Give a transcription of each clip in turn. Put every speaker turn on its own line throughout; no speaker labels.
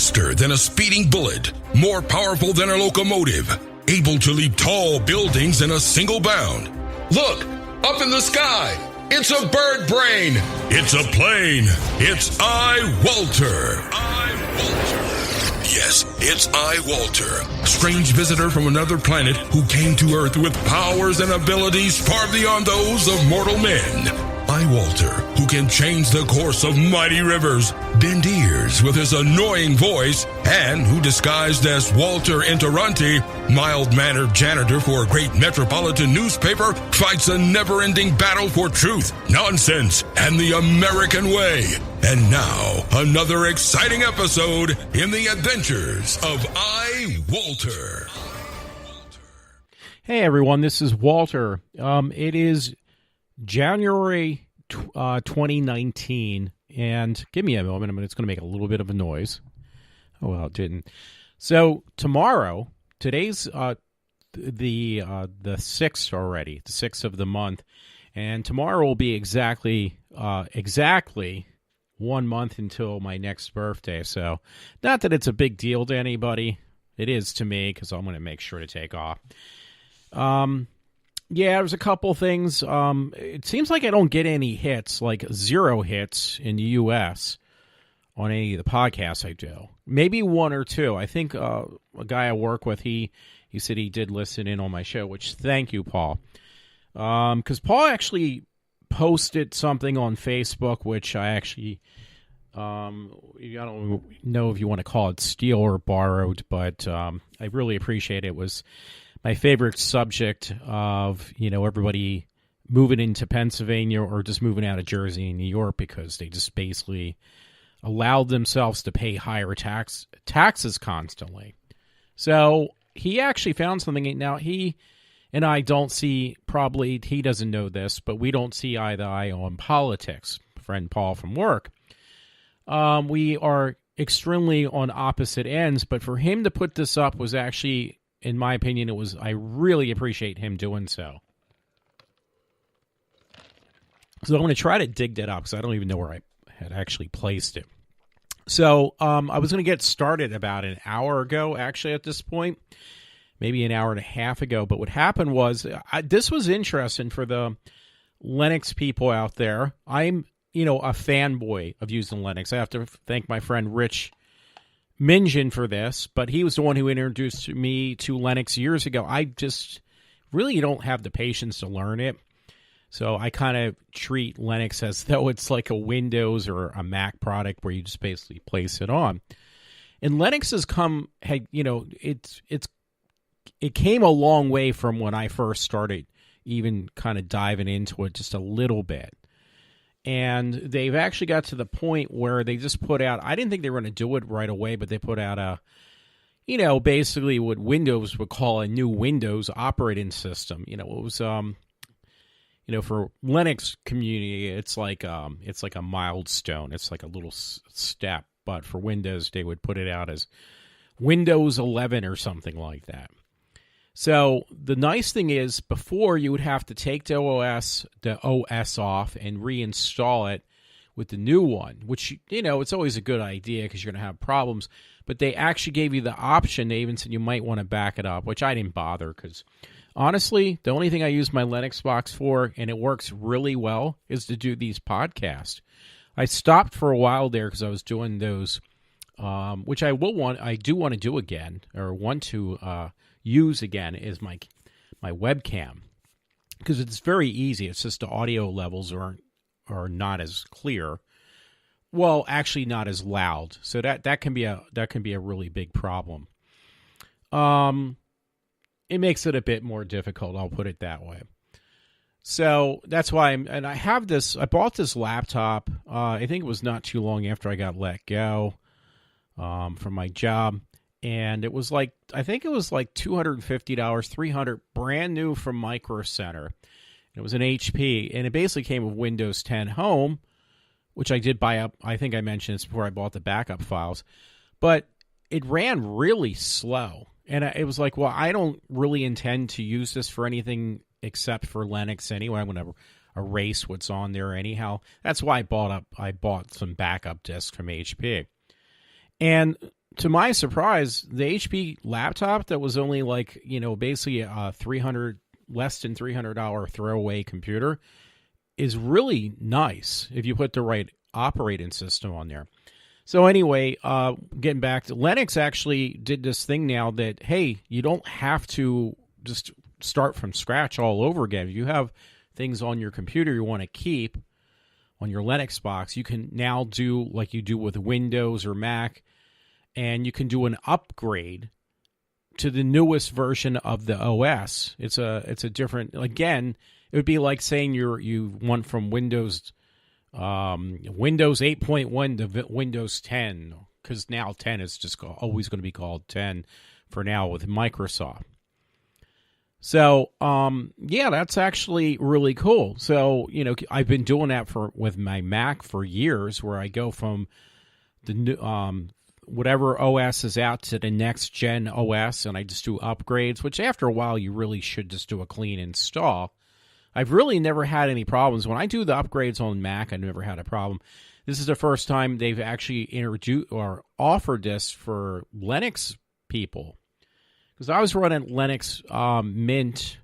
Faster than a speeding bullet, more powerful than a locomotive, able to leap tall buildings in a single bound. Look, up in the sky, it's a bird brain, it's a plane, it's iWalter. Yes, it's iWalter, strange visitor from another planet who came to Earth with powers and abilities far beyond those of mortal men. iWalter, who can change the course of mighty rivers, bend ears with his annoying voice, and who disguised as Walter Interranti, mild-mannered janitor for a great metropolitan newspaper, fights a never-ending battle for truth, nonsense, and the American way. And now, another exciting episode in the adventures of iWalter.
Hey everyone, this is Walter. It is January 2019, and give me a moment. It's going to make a little bit of a noise. Oh, well, it didn't. So tomorrow, today's the 6th already, the 6th of the month, and tomorrow will be exactly 1 month until my next birthday. So, not that it's a big deal to anybody. It is to me because I'm going to make sure to take off. Yeah, there's a couple things. It seems like I don't get any hits, like 0 hits in the U.S. on any of the podcasts I do. Maybe 1 or 2. I think a guy I work with, he said he did listen in on my show, which thank you, Paul. Because Paul actually posted something on Facebook, which I actually, I don't know if you want to call it steal or borrowed, but I really appreciate it. It was my favorite subject of, everybody moving into Pennsylvania or just moving out of Jersey and New York because they just basically allowed themselves to pay higher taxes constantly. So he actually found something. Now, he and I don't see, probably he doesn't know this, but we don't see eye to eye on politics. Friend Paul from work. We are extremely on opposite ends, but for him to put this up was actually, in my opinion, I really appreciate him doing so. So I'm going to try to dig that up because I don't even know where I had actually placed it. So I was going to get started about an hour ago, actually, at this point. Maybe an hour and a half ago. But what happened was, this was interesting for the Linux people out there. I'm, a fanboy of using Linux. I have to thank my friend Rich Minjin for this, but he was the one who introduced me to Linux years ago. I just really don't have the patience to learn it. So I kind of treat Linux as though it's like a Windows or a Mac product where you just basically place it on. And Linux has come, it came a long way from when I first started even kind of diving into it just a little bit. And they've actually got to the point where they just put out, I didn't think they were going to do it right away, but they put out basically what Windows would call a new Windows operating system. It was, for Linux community, it's like a milestone. It's like a little step. But for Windows, they would put it out as Windows 11 or something like that. So the nice thing is, before you would have to take the OS off and reinstall it with the new one, which, it's always a good idea because you're going to have problems. But they actually gave you the option. They even said you might want to back it up, which I didn't bother because, honestly, the only thing I use my Linux box for, and it works really well, is to do these podcasts. I stopped for a while there because I was doing those, which I do want to do again, or want to use again, is my webcam, because it's very easy. It's just the audio levels are not as clear. Well, actually, not as loud. So that can be a really big problem. It makes it a bit more difficult. I'll put it that way. So that's why I bought this laptop. I think it was not too long after I got let go from my job. And it was like $250, $300, brand new from Micro Center. It was an HP, and it basically came with Windows 10 Home, which I did buy up. I think I mentioned this before I bought the backup files. But it ran really slow. And it was like, well, I don't really intend to use this for anything except for Linux anyway. I'm going to erase what's on there anyhow. That's why I bought some backup disks from HP. And to my surprise, the HP laptop that was only like, basically a less than $300 throwaway computer is really nice if you put the right operating system on there. So anyway, getting back to Linux, actually did this thing now that, hey, you don't have to just start from scratch all over again. If you have things on your computer you want to keep on your Linux box, you can now do like you do with Windows or Mac, and you can do an upgrade to the newest version of the OS. It's a different, again, it would be like saying you went from Windows 8.1 to Windows 10, because now 10 is just always going to be called 10 for now with Microsoft. So, yeah, that's actually really cool. So, I've been doing that with my Mac for years, where I go from the new, whatever OS is out to the next gen OS, and I just do upgrades, which after a while you really should just do a clean install. I've really never had any problems. When I do the upgrades on Mac, I never had a problem. This is the first time they've actually introduced or offered this for Linux people. Because I was running Linux Mint,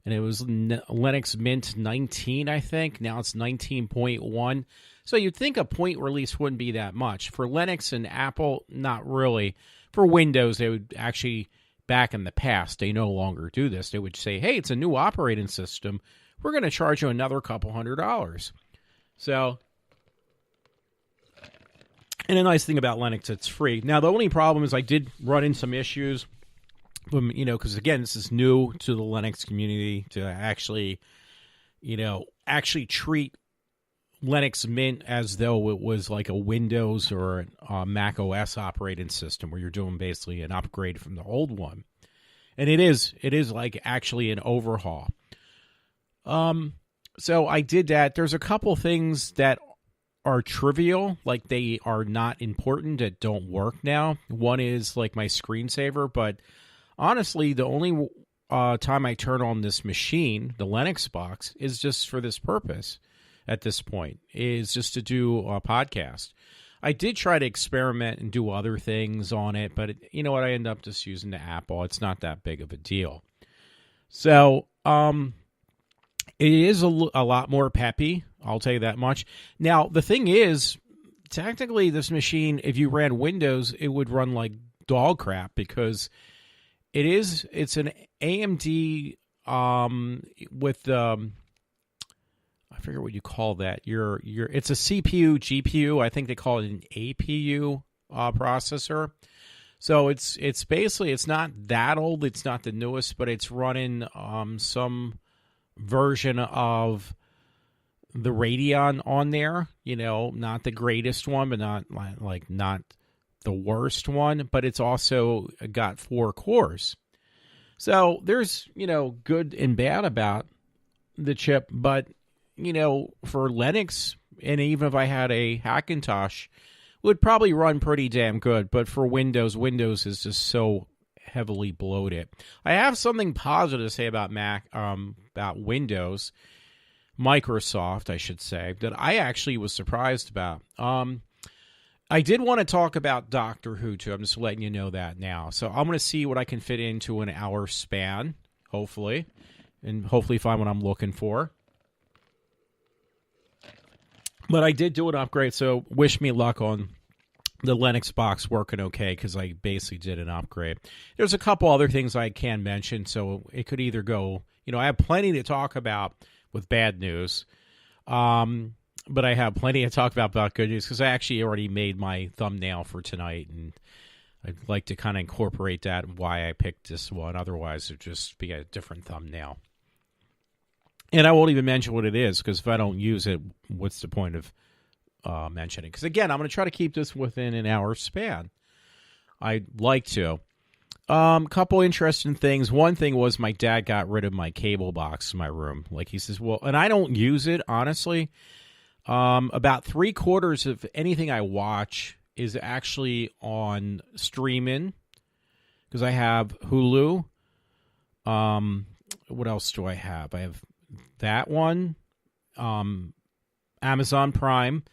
and it was Linux Mint 19, I think. Now it's 19.1. So you'd think a point release wouldn't be that much. For Linux and Apple, not really. For Windows, they would actually, back in the past, they no longer do this. They would say, hey, it's a new operating system. We're going to charge you another couple $100. So, and the nice thing about Linux, it's free. Now, the only problem is I did run into some issues, because, again, this is new to the Linux community to actually treat Linux Mint as though it was like a Windows or a Mac OS operating system, where you're doing basically an upgrade from the old one. And it is like actually an overhaul. So I did that. There's a couple things that are trivial, like they are not important, that don't work now. One is like my screensaver, but honestly, the only time I turn on this machine, the Linux box, is just for this purpose at this point, is just to do a podcast. I did try to experiment and do other things on it, but you know what? I end up just using the Apple. It's not that big of a deal. So, it is a lot more peppy, I'll tell you that much. Now, the thing is, technically, this machine, if you ran Windows, it would run like dog crap, because it's an AMD with I forget what you call that. It's a CPU, GPU. I think they call it an APU processor. So it's basically, it's not that old. It's not the newest, but it's running some version of the Radeon on there. Not the greatest one, but not the worst one. But it's also got 4 cores. So there's good and bad about the chip, but for Linux, and even if I had a Hackintosh, it would probably run pretty damn good. But for Windows is just so heavily bloated. I have something positive to say about about Windows, Microsoft, I should say, that I actually was surprised about. I did want to talk about Doctor Who, too. I'm just letting you know that now. So I'm going to see what I can fit into an hour span, hopefully, and hopefully find what I'm looking for. But I did do an upgrade, so wish me luck on the Linux box working okay, because I basically did an upgrade. There's a couple other things I can mention, so it could either go, I have plenty to talk about with bad news, but I have plenty to talk about good news, because I actually already made my thumbnail for tonight, and I'd like to kind of incorporate that and why I picked this one. Otherwise, it would just be a different thumbnail. And I won't even mention what it is, because if I don't use it, what's the point of mentioning? Because, again, I'm going to try to keep this within an hour span. I'd like to. Couple interesting things. One thing was my dad got rid of my cable box in my room. Like, he says, well, and I don't use it, honestly. About 3/4 of anything I watch is actually on streaming, because I have Hulu. What else do I have? I have that one, Amazon Prime,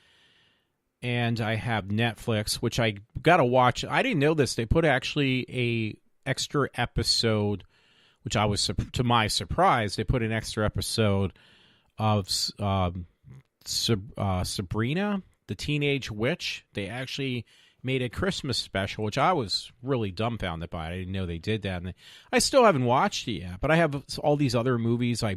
and I have Netflix, which I got to watch. I didn't know this. They put actually a extra episode, which I was, to my surprise, they put an extra episode of Sabrina, the Teenage Witch. They actually made a Christmas special, which I was really dumbfounded by. I didn't know they did that. And I still haven't watched it yet, but I have all these other movies I,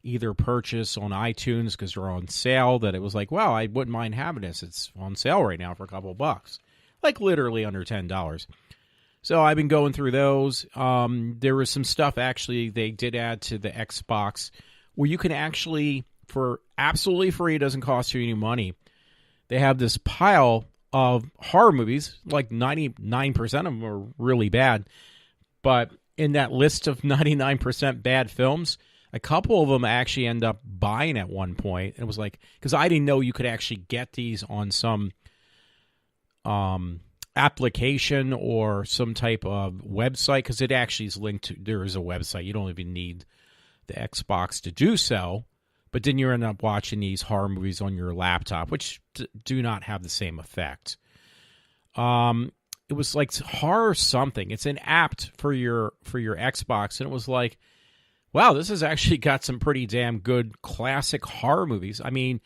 either purchase on iTunes because they're on sale, that it was like, wow, I wouldn't mind having this. It's on sale right now for a couple of bucks, like literally under $10. So I've been going through those. There was some stuff actually they did add to the Xbox where you can actually, for absolutely free, it doesn't cost you any money, they have this pile of horror movies, like 99% of them are really bad. But in that list of 99% bad films, a couple of them I actually end up buying at one point. It was like, because I didn't know you could actually get these on some application or some type of website, because it actually is linked to, there is a website. You don't even need the Xbox to do so. But then you end up watching these horror movies on your laptop, which do not have the same effect. It was like horror something. It's an app for your Xbox, and it was like, wow, this has actually got some pretty damn good classic horror movies. I mean,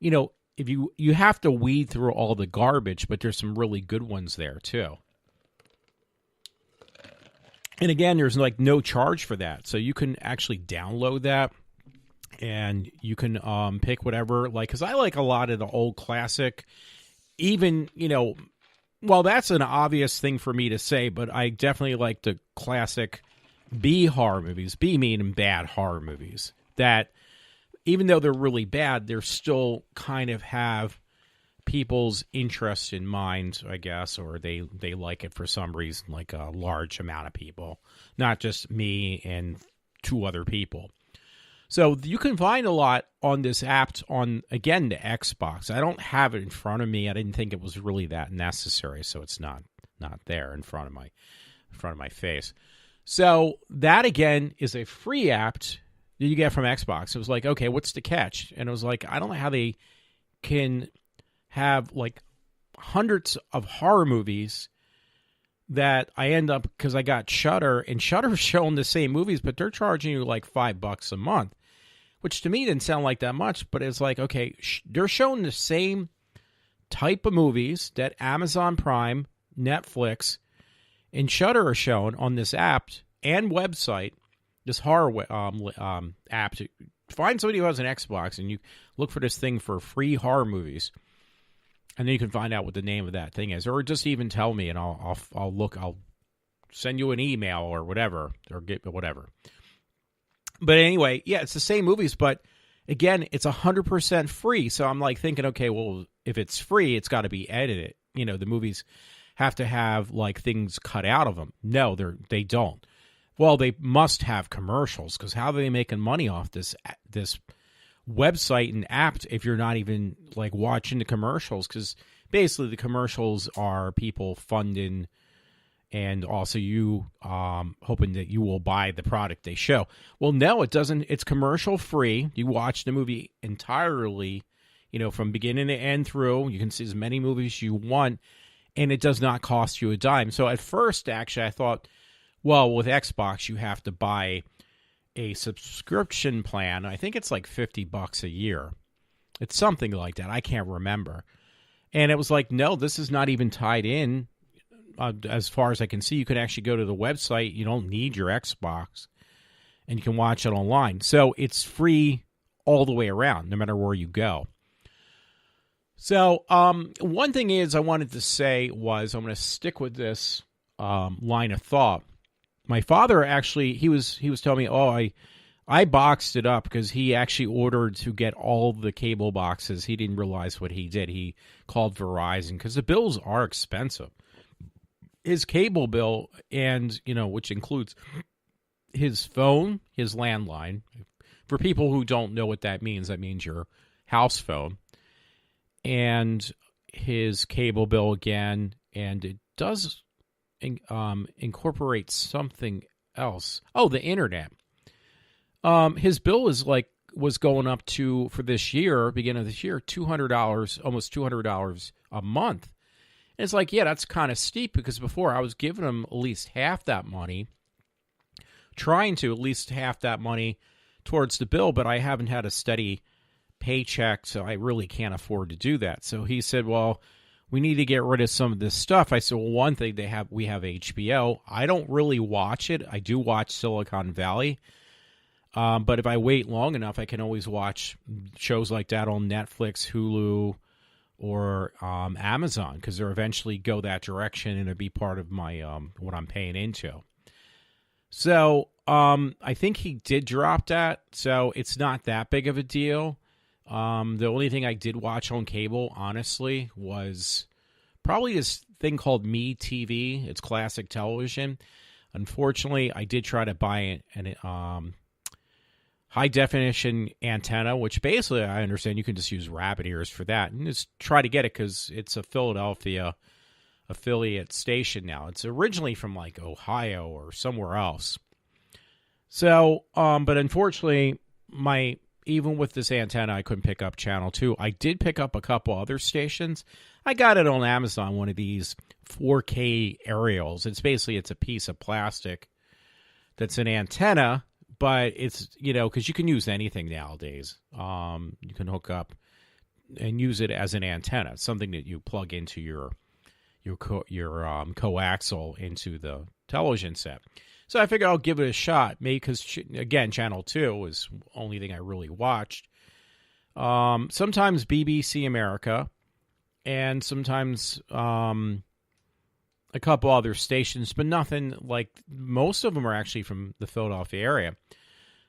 if you have to weed through all the garbage, but there's some really good ones there too. And again, there's like no charge for that, so you can actually download that. And you can pick whatever, like, because I like a lot of the old classic, even, well, that's an obvious thing for me to say, but I definitely like the classic B horror movies, B meaning bad horror movies, that even though they're really bad, they're still kind of have people's interest in mind, I guess, or they like it for some reason, like a large amount of people, not just me and two other people. So you can find a lot on this app on, again, the Xbox. I don't have it in front of me. I didn't think it was really that necessary, so it's not there in front of my face. So that, again, is a free app that you get from Xbox. It was like, okay, what's the catch? And it was like, I don't know how they can have like hundreds of horror movies that I end up, because I got Shudder, and Shudder's showing the same movies, but they're charging you like $5 a month. Which to me didn't sound like that much, but it's like, okay, they're showing the same type of movies that Amazon Prime, Netflix, and Shudder are showing on this app and website, this horror app. To find somebody who has an Xbox and you look for this thing for free horror movies, and then you can find out what the name of that thing is, or just even tell me, and I'll look. I'll send you an email or whatever, or get whatever. But anyway, yeah, it's the same movies, but again, it's 100% free. So I'm like thinking, okay, well, if it's free, it's got to be edited. The movies have to have like things cut out of them. No, they don't. Well, they must have commercials, because how are they making money off this website and app if you're not even like watching the commercials? Because basically the commercials are people funding, and also you hoping that you will buy the product they show. Well, no, it doesn't. It's commercial free. You watch the movie entirely, from beginning to end through. You can see as many movies as you want, and it does not cost you a dime. So at first, actually, I thought, well, with Xbox, you have to buy a subscription plan. I think it's like $50 a year. It's something like that. I can't remember. And it was like, no, this is not even tied in. As far as I can see, you can actually go to the website. You don't need your Xbox, and you can watch it online. So it's free all the way around, no matter where you go. So one thing is I wanted to say was, I'm going to stick with this line of thought. My father actually, he was telling me, I boxed it up because he actually ordered to get all the cable boxes. He didn't realize what he did. He called Verizon because the bills are expensive. His cable bill, and which includes his phone, his landline. For people who don't know what that means your house phone, and his cable bill again, and it does incorporate something else. Oh, the internet. His bill is like was going up to, for this year, beginning of this year, $200, almost $200 a month. And it's like, yeah, that's kind of steep, because before I was giving them at least half that money, trying to at least half that money towards the bill, but I haven't had a steady paycheck, so I really can't afford to do that. So he said, well, we need to get rid of some of this stuff. I said, well, one thing, we have HBO. I don't really watch it. I do watch Silicon Valley. But if I wait long enough, I can always watch shows like that on Netflix, Hulu, or Amazon, because they'll eventually go that direction and it'll be part of my what I'm paying into. So I think he did drop that, so it's not that big of a deal. The only thing I did watch on cable, honestly, was probably this thing called Me TV. It's classic television. Unfortunately, I did try to buy an high-definition antenna, which basically, I understand you can just use rabbit ears for that. And just try to get it, because it's a Philadelphia affiliate station now. It's originally from, like, Ohio or somewhere else. So, but unfortunately, even with this antenna, I couldn't pick up Channel 2. I did pick up a couple other stations. I got it on Amazon, one of these 4K aerials. It's a piece of plastic that's an antenna, but it's, because you can use anything nowadays. You can hook up and use it as an antenna. It's something that you plug into your coaxial into the television set. So I figured I'll give it a shot, maybe because, again, Channel 2 was the only thing I really watched. Sometimes BBC America, and sometimes a couple other stations, but nothing like, most of them are actually from the Philadelphia area.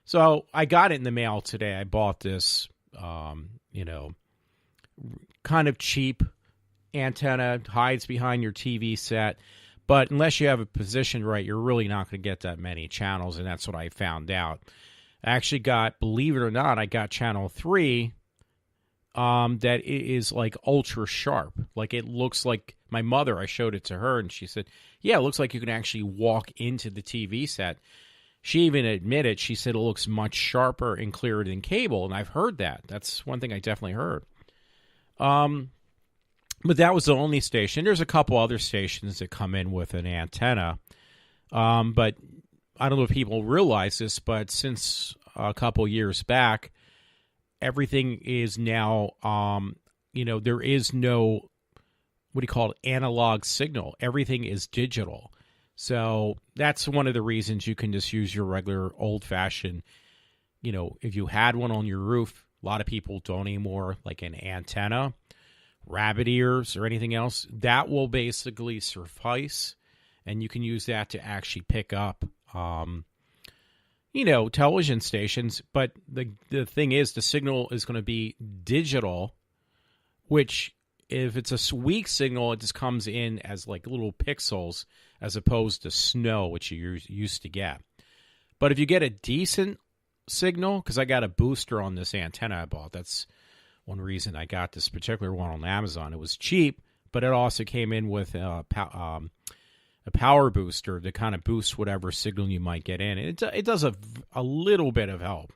So I got it in the mail today. I bought this, kind of cheap antenna, hides behind your TV set. But unless you have it positioned right, you're really not going to get that many channels, and that's what I found out. I actually got, believe it or not, I got Channel 3 that is like ultra sharp. Like, it looks like, my mother, I showed it to her, and she said, yeah, it looks like you can actually walk into the TV set. She even admitted, she said it looks much sharper and clearer than cable, and I've heard that. That's one thing I definitely heard. But that was the only station. There's a couple other stations that come in with an antenna. But I don't know if people realize this, but since a couple years back, everything is now, there is no, analog signal. Everything is digital. So that's one of the reasons you can just use your regular old-fashioned, if you had one on your roof, a lot of people don't anymore, like an antenna, rabbit ears, or anything else. That will basically suffice, and you can use that to actually pick up, television stations. But the thing is, the signal is going to be digital, which, if it's a weak signal, it just comes in as like little pixels as opposed to snow, which you used to get. But if you get a decent signal, because I got a booster on this antenna I bought, that's one reason I got this particular one on Amazon. It was cheap, but it also came in with a power booster to kind of boost whatever signal you might get in. It does a little bit of help.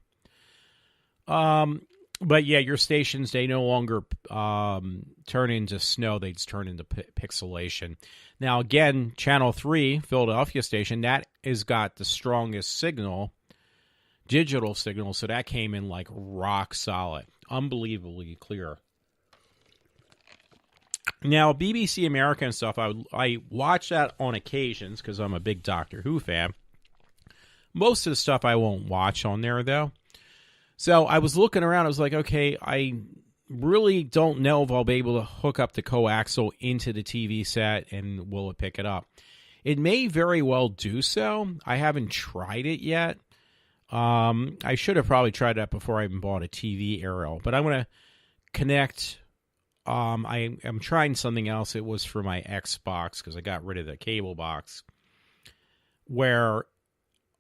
But yeah, your stations, they no longer turn into snow. They just turn into pixelation. Now, again, Channel 3, Philadelphia station, that has got the strongest signal, digital signal, so that came in like rock solid. Unbelievably clear. Now, BBC America and stuff, I watch that on occasions because I'm a big Doctor Who fan. Most of the stuff I won't watch on there, though. So I was looking around. I was like, okay, I really don't know if I'll be able to hook up the coaxial into the TV set and will it pick it up. It may very well do so. I haven't tried it yet. I should have probably tried that before I even bought a TV aerial. But I'm going to connect. I'm trying something else. It was for my Xbox because I got rid of the cable box. Where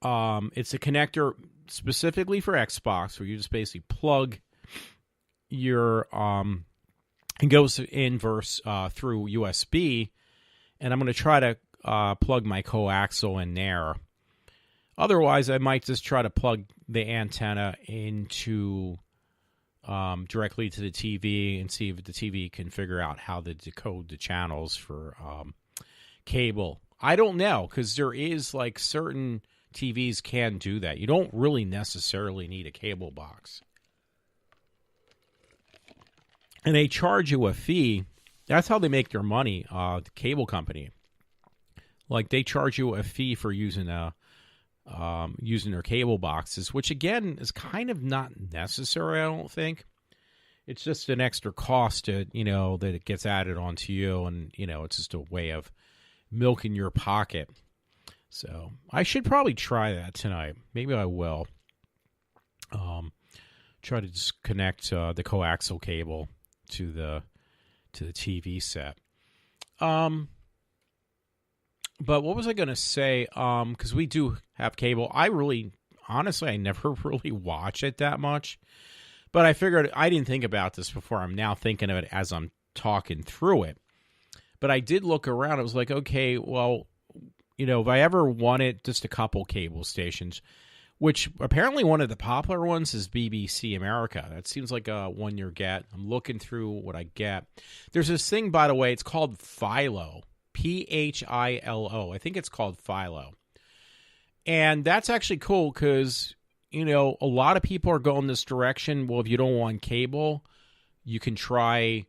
it's a connector specifically for Xbox, where you just basically plug your it goes in through USB, and I'm going to try to plug my coaxial in there. Otherwise, I might just try to plug the antenna into directly to the TV and see if the TV can figure out how to decode the channels for cable. I don't know, because there is like certain TVs can do that. You don't really necessarily need a cable box. And they charge you a fee. That's how they make their money, the cable company. Like, they charge you a fee for using their cable boxes, which, again, is kind of not necessary, I don't think. It's just an extra cost that it gets added onto you, and, it's just a way of milking your pocket. So I should probably try that tonight. Maybe I will. Try to just connect the coaxial cable to the TV set. But what was I going to say? Because we do have cable. Honestly, I never really watch it that much. But I figured, I didn't think about this before. I'm now thinking of it as I'm talking through it. But I did look around. I was like, okay, well, if I ever wanted just a couple cable stations, which apparently one of the popular ones is BBC America. That seems like a one-year get. I'm looking through what I get. There's this thing, by the way, it's called Philo. Philo. I think it's called Philo. And that's actually cool because, a lot of people are going this direction. Well, if you don't want cable, you can try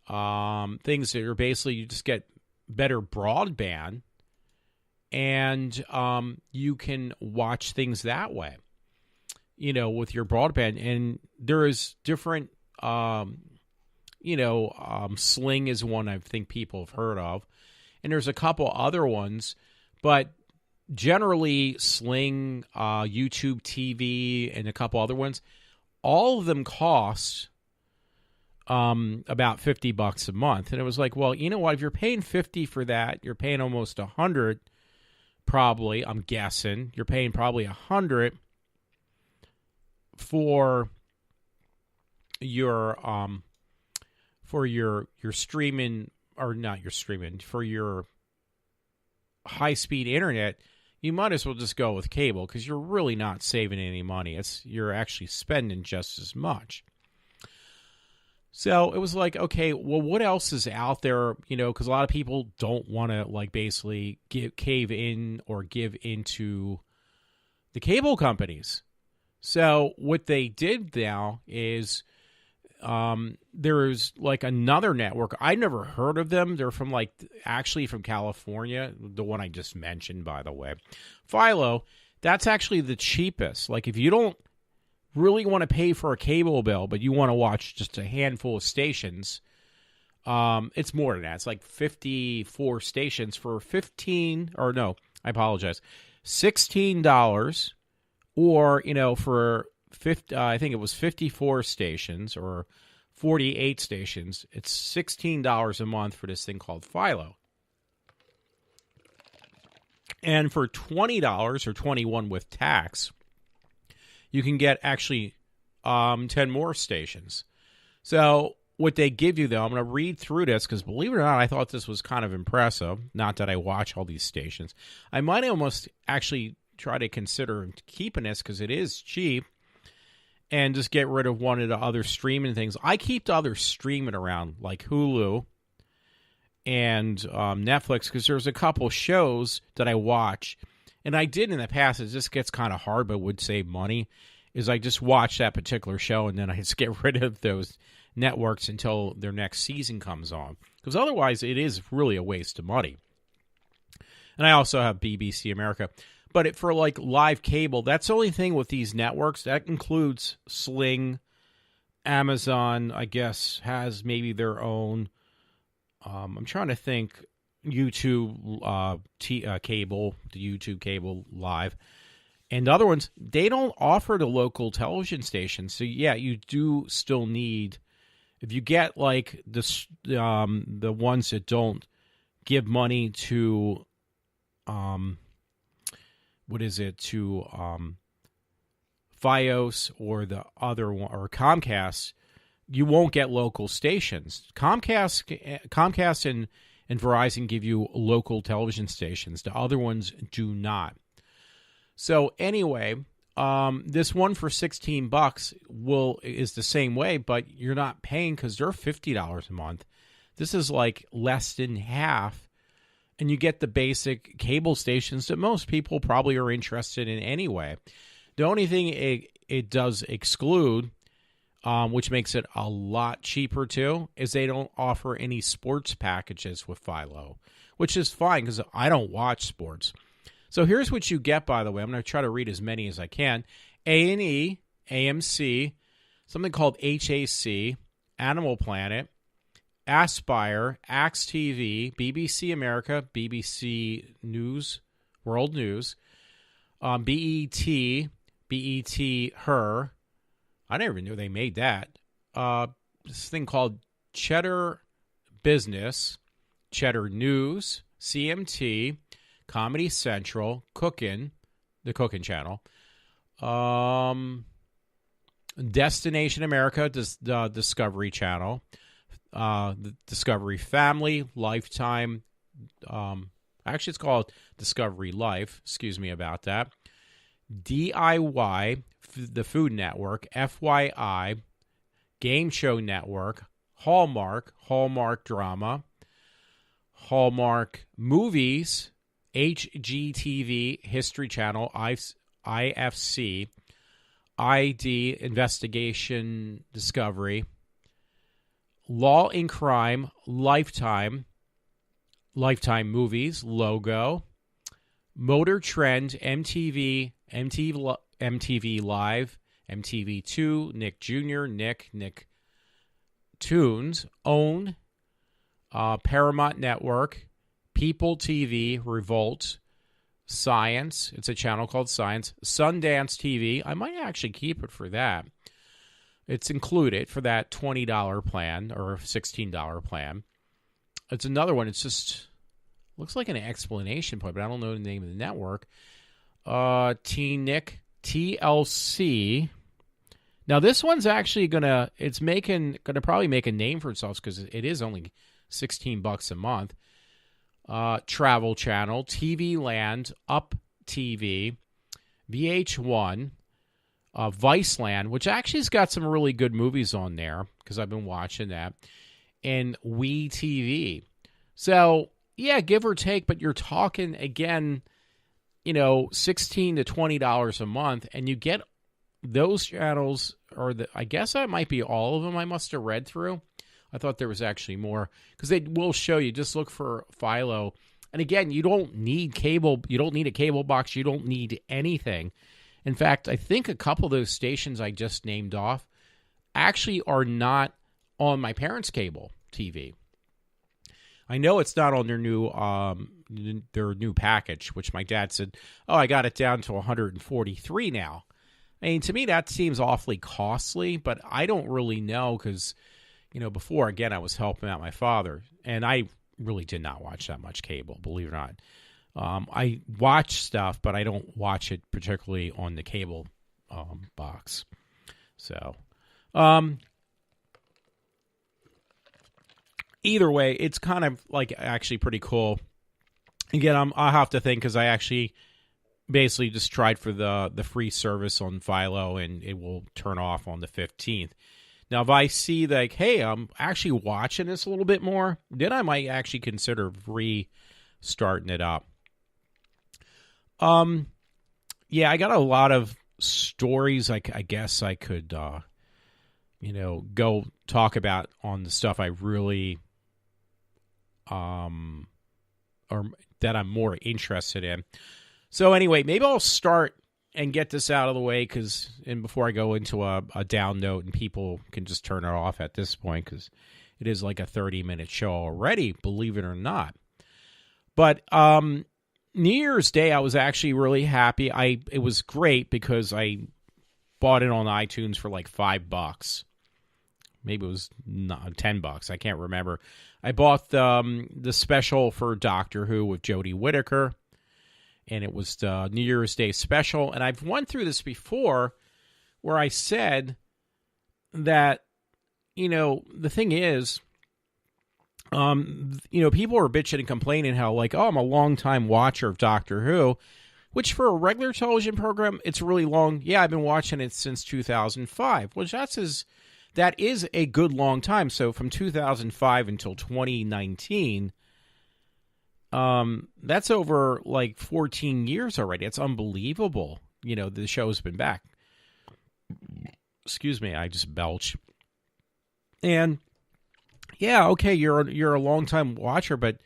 things that are basically, you just get better broadband, and you can watch things that way, with your broadband. And there is different, Sling is one I think people have heard of. And there's a couple other ones, but generally Sling, YouTube TV, and a couple other ones, all of them cost about $50 a month. And it was like, well, you know what? If you're paying $50 for that, you're paying almost $100. Probably, I'm guessing you're paying probably $100 for your streaming, or not your streaming, for your high-speed internet. You might as well just go with cable, because you're really not saving any money. You're actually spending just as much. So it was like, okay, well, what else is out there? Because a lot of people don't want to basically cave in or give into the cable companies. So what they did now is there's another network. I never heard of them. They're from actually from California, the one I just mentioned, by the way. Philo, that's actually the cheapest. If you don't really want to pay for a cable bill, but you want to watch just a handful of stations, it's more than that. It's 54 stations for $16, or, for I think it was 54 stations or 48 stations. It's $16 a month for this thing called Philo. And for $20 or $21 with tax, you can get actually 10 more stations. So what they give you, though, I'm going to read through this because, believe it or not, I thought this was kind of impressive. Not that I watch all these stations. I might almost actually try to consider keeping this because it is cheap, and just get rid of one of the other streaming things. I keep the other streaming around, like Hulu and Netflix, because there's a couple shows that I watch. And I did in the past, it just gets kind of hard, but would save money, is I just watch that particular show, and then I just get rid of those networks until their next season comes on. Because otherwise, it is really a waste of money. And I also have BBC America. But for live cable, that's the only thing with these networks. That includes Sling. Amazon, I guess, has maybe their own. I'm trying to think. YouTube cable, the YouTube cable live, and the other ones, they don't offer the local television stations. So yeah, you do still need, if you get the ones that don't give money to Fios or the other one, or Comcast, you won't get local stations. Comcast and Verizon give you local television stations. The other ones do not. So anyway, this one for $16 is the same way, but you're not paying because they're $50 a month. This is like less than half, and you get the basic cable stations that most people probably are interested in anyway. The only thing it does exclude, which makes it a lot cheaper too, is they don't offer any sports packages with Philo, which is fine because I don't watch sports. So here's what you get, by the way. I'm going to try to read as many as I can. A&E, AMC, something called HAC, Animal Planet, Aspire, Axe TV, BBC America, BBC News, World News, BET, BET Her. I never even knew they made that. This thing called Cheddar Business, Cheddar News, CMT, Comedy Central, Cookin', the Cookin' Channel, Destination America, the Discovery Channel, the Discovery Family, Lifetime. Actually, it's called Discovery Life. Excuse me about that. DIY, the Food Network, FYI, Game Show Network, Hallmark, Hallmark Drama, Hallmark Movies, HGTV, History Channel, IFC, ID, Investigation Discovery, Law and Crime, Lifetime, Lifetime Movies, Logo, Motor Trend, MTV, MTV Live, MTV2, Nick Jr., Nick Tunes, OWN, Paramount Network, People TV, Revolt, Science. It's a channel called Science. Sundance TV. I might actually keep it for that. It's included for that $20 plan or $16 plan. It's another one. It's just looks like an explanation point, but I don't know the name of the network. Nick, TLC. Now this one's actually gonna probably make a name for itself because it is only $16 a month. Travel Channel, TV Land, Up TV, VH1, Viceland, which actually has got some really good movies on there because I've been watching that, and We TV. So yeah, give or take, but you're talking again, $16 to $20 a month, and you get those channels, I guess that might be all of them. I must have read through. I thought there was actually more because they will show you. Just look for Philo. And again, you don't need cable. You don't need a cable box. You don't need anything. In fact, I think a couple of those stations I just named off actually are not on my parents' cable TV. I know it's not on their new package, which my dad said, "Oh, I got it down to 143 now." I mean, to me, that seems awfully costly, but I don't really know because before, again, I was helping out my father, and I really did not watch that much cable, believe it or not. I watch stuff, but I don't watch it particularly on the cable box. So, either way, it's kind of like actually pretty cool. Again, I'll have to think because I actually basically just tried for the free service on Philo, and it will turn off on the 15th. Now, if I see like, hey, I'm actually watching this a little bit more, then I might actually consider restarting it up. Yeah, I got a lot of stories I guess I could, go talk about on the stuff I really, or that I'm more interested in. So anyway, maybe I'll start and get this out of the way before I go into a down note and people can just turn it off at this point because it is like a 30-minute show already, believe it or not. But New Year's Day, I was actually really happy. It was great because I bought it on iTunes for like $5. Maybe it was $10. I can't remember. I bought the special for Doctor Who with Jodie Whittaker. And it was the New Year's Day special. And I've went through this before where I said that, the thing is, people are bitching and complaining how like, oh, I'm a longtime watcher of Doctor Who. which for a regular television program, it's really long. Yeah, I've been watching it since 2005, which that is a good long time. So from 2005 until 2019, that's over like 14 years already. It's unbelievable. The show's been back. Excuse me, I just belch. And yeah, okay, you're a long-time watcher, but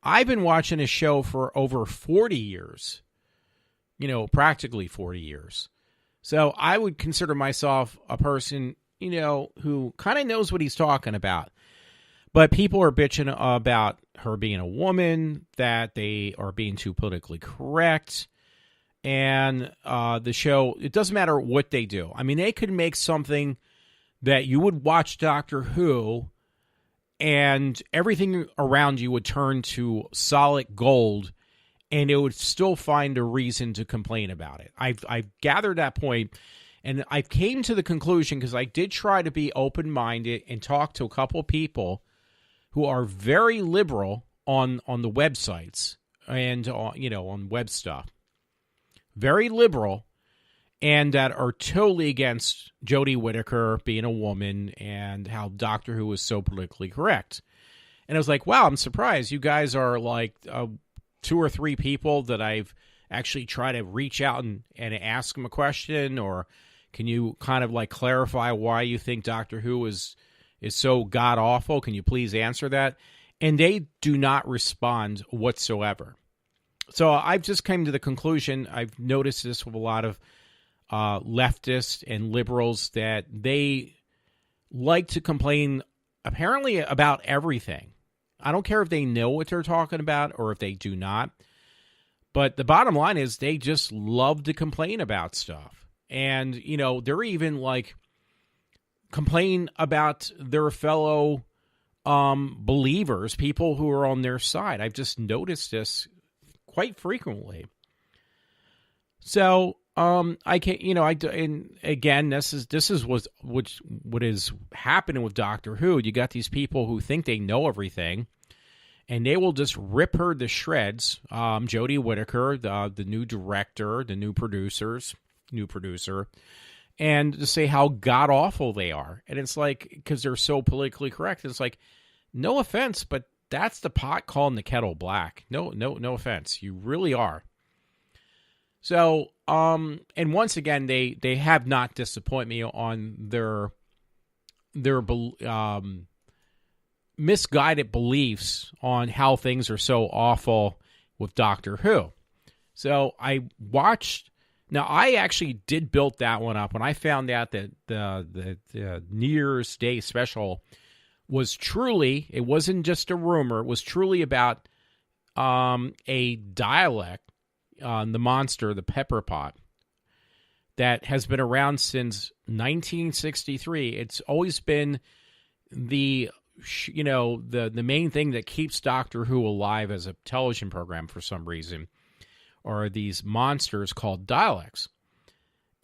I've been watching a show for over 40 years. Practically 40 years. So I would consider myself a person, who kind of knows what he's talking about. But people are bitching about her being a woman, that they are being too politically correct. And the show, it doesn't matter what they do. I mean, they could make something that you would watch Doctor Who and everything around you would turn to solid gold, and it would still find a reason to complain about it. I've gathered that point, and I came to the conclusion, because I did try to be open-minded and talk to a couple of people who are very liberal on the websites and on web stuff. Very liberal, and that are totally against Jodie Whittaker being a woman and how Doctor Who is so politically correct. And I was like, wow, I'm surprised. You guys are like 2 or 3 people that I've actually tried to reach out and ask them a question, or can you kind of like clarify why you think Doctor Who is so god-awful? Can you please answer that? And they do not respond whatsoever. So I've just come to the conclusion, I've noticed this with a lot of leftists and liberals, that they like to complain apparently about everything. I don't care if they know what they're talking about or if they do not. But the bottom line is they just love to complain about stuff. And, they're even like complain about their fellow believers, people who are on their side. I've just noticed this quite frequently. So I can't, and again, this is what is happening with Doctor Who. You got these people who think they know everything, and they will just rip her to shreds. Jodie Whittaker, the new director, the new producer, and to say how god awful they are. And it's like, because they're so politically correct. It's like, no offense, but that's the pot calling the kettle black. No offense. You really are. So, and once again, they have not disappointed me on their misguided beliefs on how things are so awful with Doctor Who. So I watched. Now, I actually did build that one up when I found out that the New Year's Day special was truly, it wasn't just a rumor, it was truly about a dialect, the monster, the pepper pot, that has been around since 1963. It's always been the main thing that keeps Doctor Who alive as a television program for some reason, are these monsters called Daleks.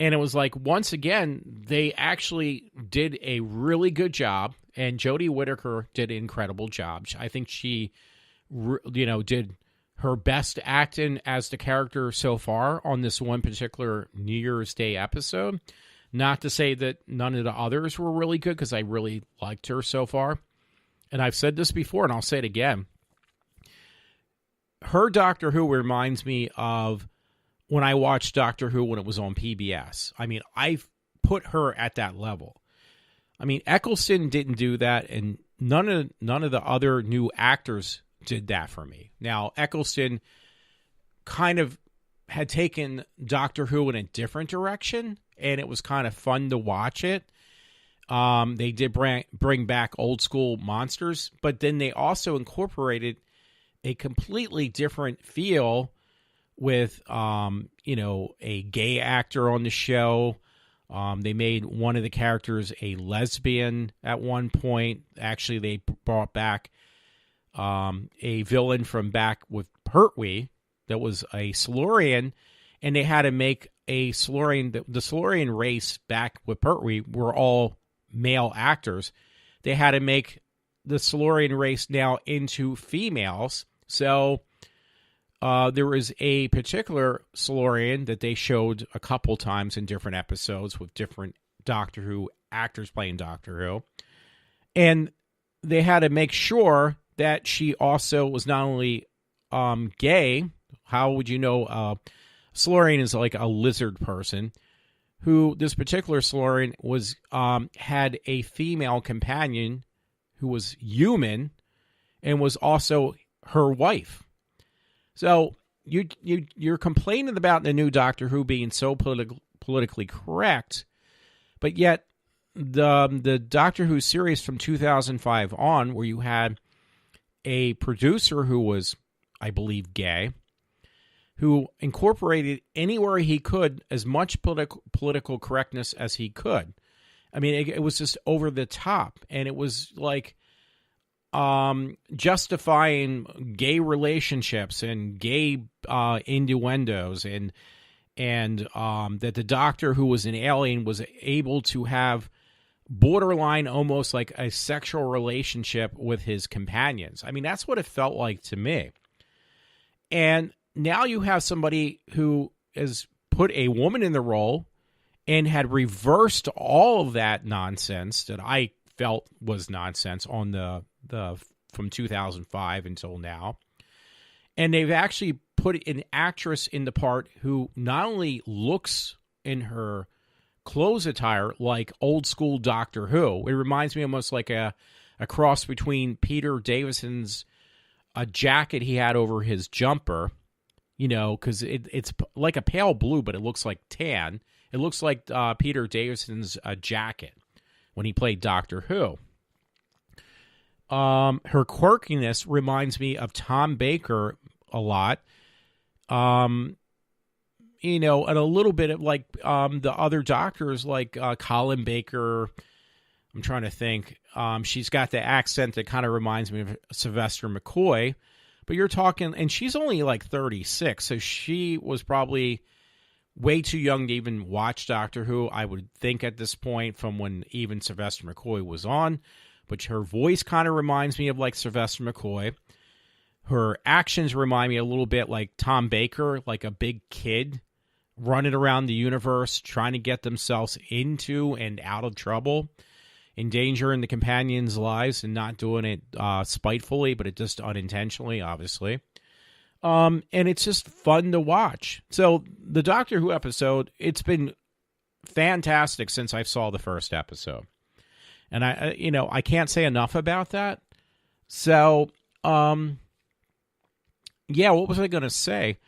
And it was like, once again, they actually did a really good job, and Jodie Whittaker did an incredible job. I think she, did her best acting as the character so far on this one particular New Year's Day episode. Not to say that none of the others were really good, because I really liked her so far. And I've said this before, and I'll say it again. Her Doctor Who reminds me of when I watched Doctor Who when it was on PBS. I mean, I've put her at that level. I mean, Eccleston didn't do that, and none of the other new actors did that for me. Now, Eccleston kind of had taken Doctor Who in a different direction, and it was kind of fun to watch it. They did bring back old school monsters, but then they also incorporated a completely different feel with, a gay actor on the show. They made one of the characters a lesbian at one point. Actually, they brought back a villain from back with Pertwee that was a Silurian, and they had to make a Silurian. The Silurian race back with Pertwee were all male actors. They had to make the Silurian race now into females. So there was a particular Silurian that they showed a couple times in different episodes with different Doctor Who actors playing Doctor Who. And they had to make sure that she also was not only gay. How would you know Silurian is like a lizard person? Who this particular Silurian was had a female companion who was human and was also her wife. So you're complaining about the new Doctor Who being so politically correct, but yet the Doctor Who series from 2005 on, where you had a producer who was, I believe, gay, who incorporated anywhere he could as much political correctness as he could. I mean, it was just over the top, and it was like justifying gay relationships and gay innuendos, and that the Doctor, who was an alien, was able to have borderline almost like a sexual relationship with his companions. I mean, that's what it felt like to me. And now you have somebody who has put a woman in the role and had reversed all of that nonsense that I felt was nonsense on the from 2005 until now. And they've actually put an actress in the part who not only looks in her clothes attire like old school Doctor Who. It reminds me almost like a cross between Peter Davison's jacket he had over his jumper, you know, because it's like a pale blue, but it looks like tan. It looks like Peter Davison's jacket when he played Doctor Who. Her quirkiness reminds me of Tom Baker a lot. You know, and a little bit of like the other doctors, like Colin Baker. I'm trying to think. She's got the accent that kind of reminds me of Sylvester McCoy. But you're talking, and she's only like 36, so she was probably way too young to even watch Doctor Who, I would think, at this point, from when even Sylvester McCoy was on. But her voice kind of reminds me of like Sylvester McCoy. Her actions remind me a little bit like Tom Baker, like a big kid running around the universe, trying to get themselves into and out of trouble, endangering the companions' lives, and not doing it spitefully, but it just unintentionally, obviously. And it's just fun to watch. So the Doctor Who episode, it's been fantastic since I saw the first episode. And I can't say enough about that. So, yeah, what was I going to say?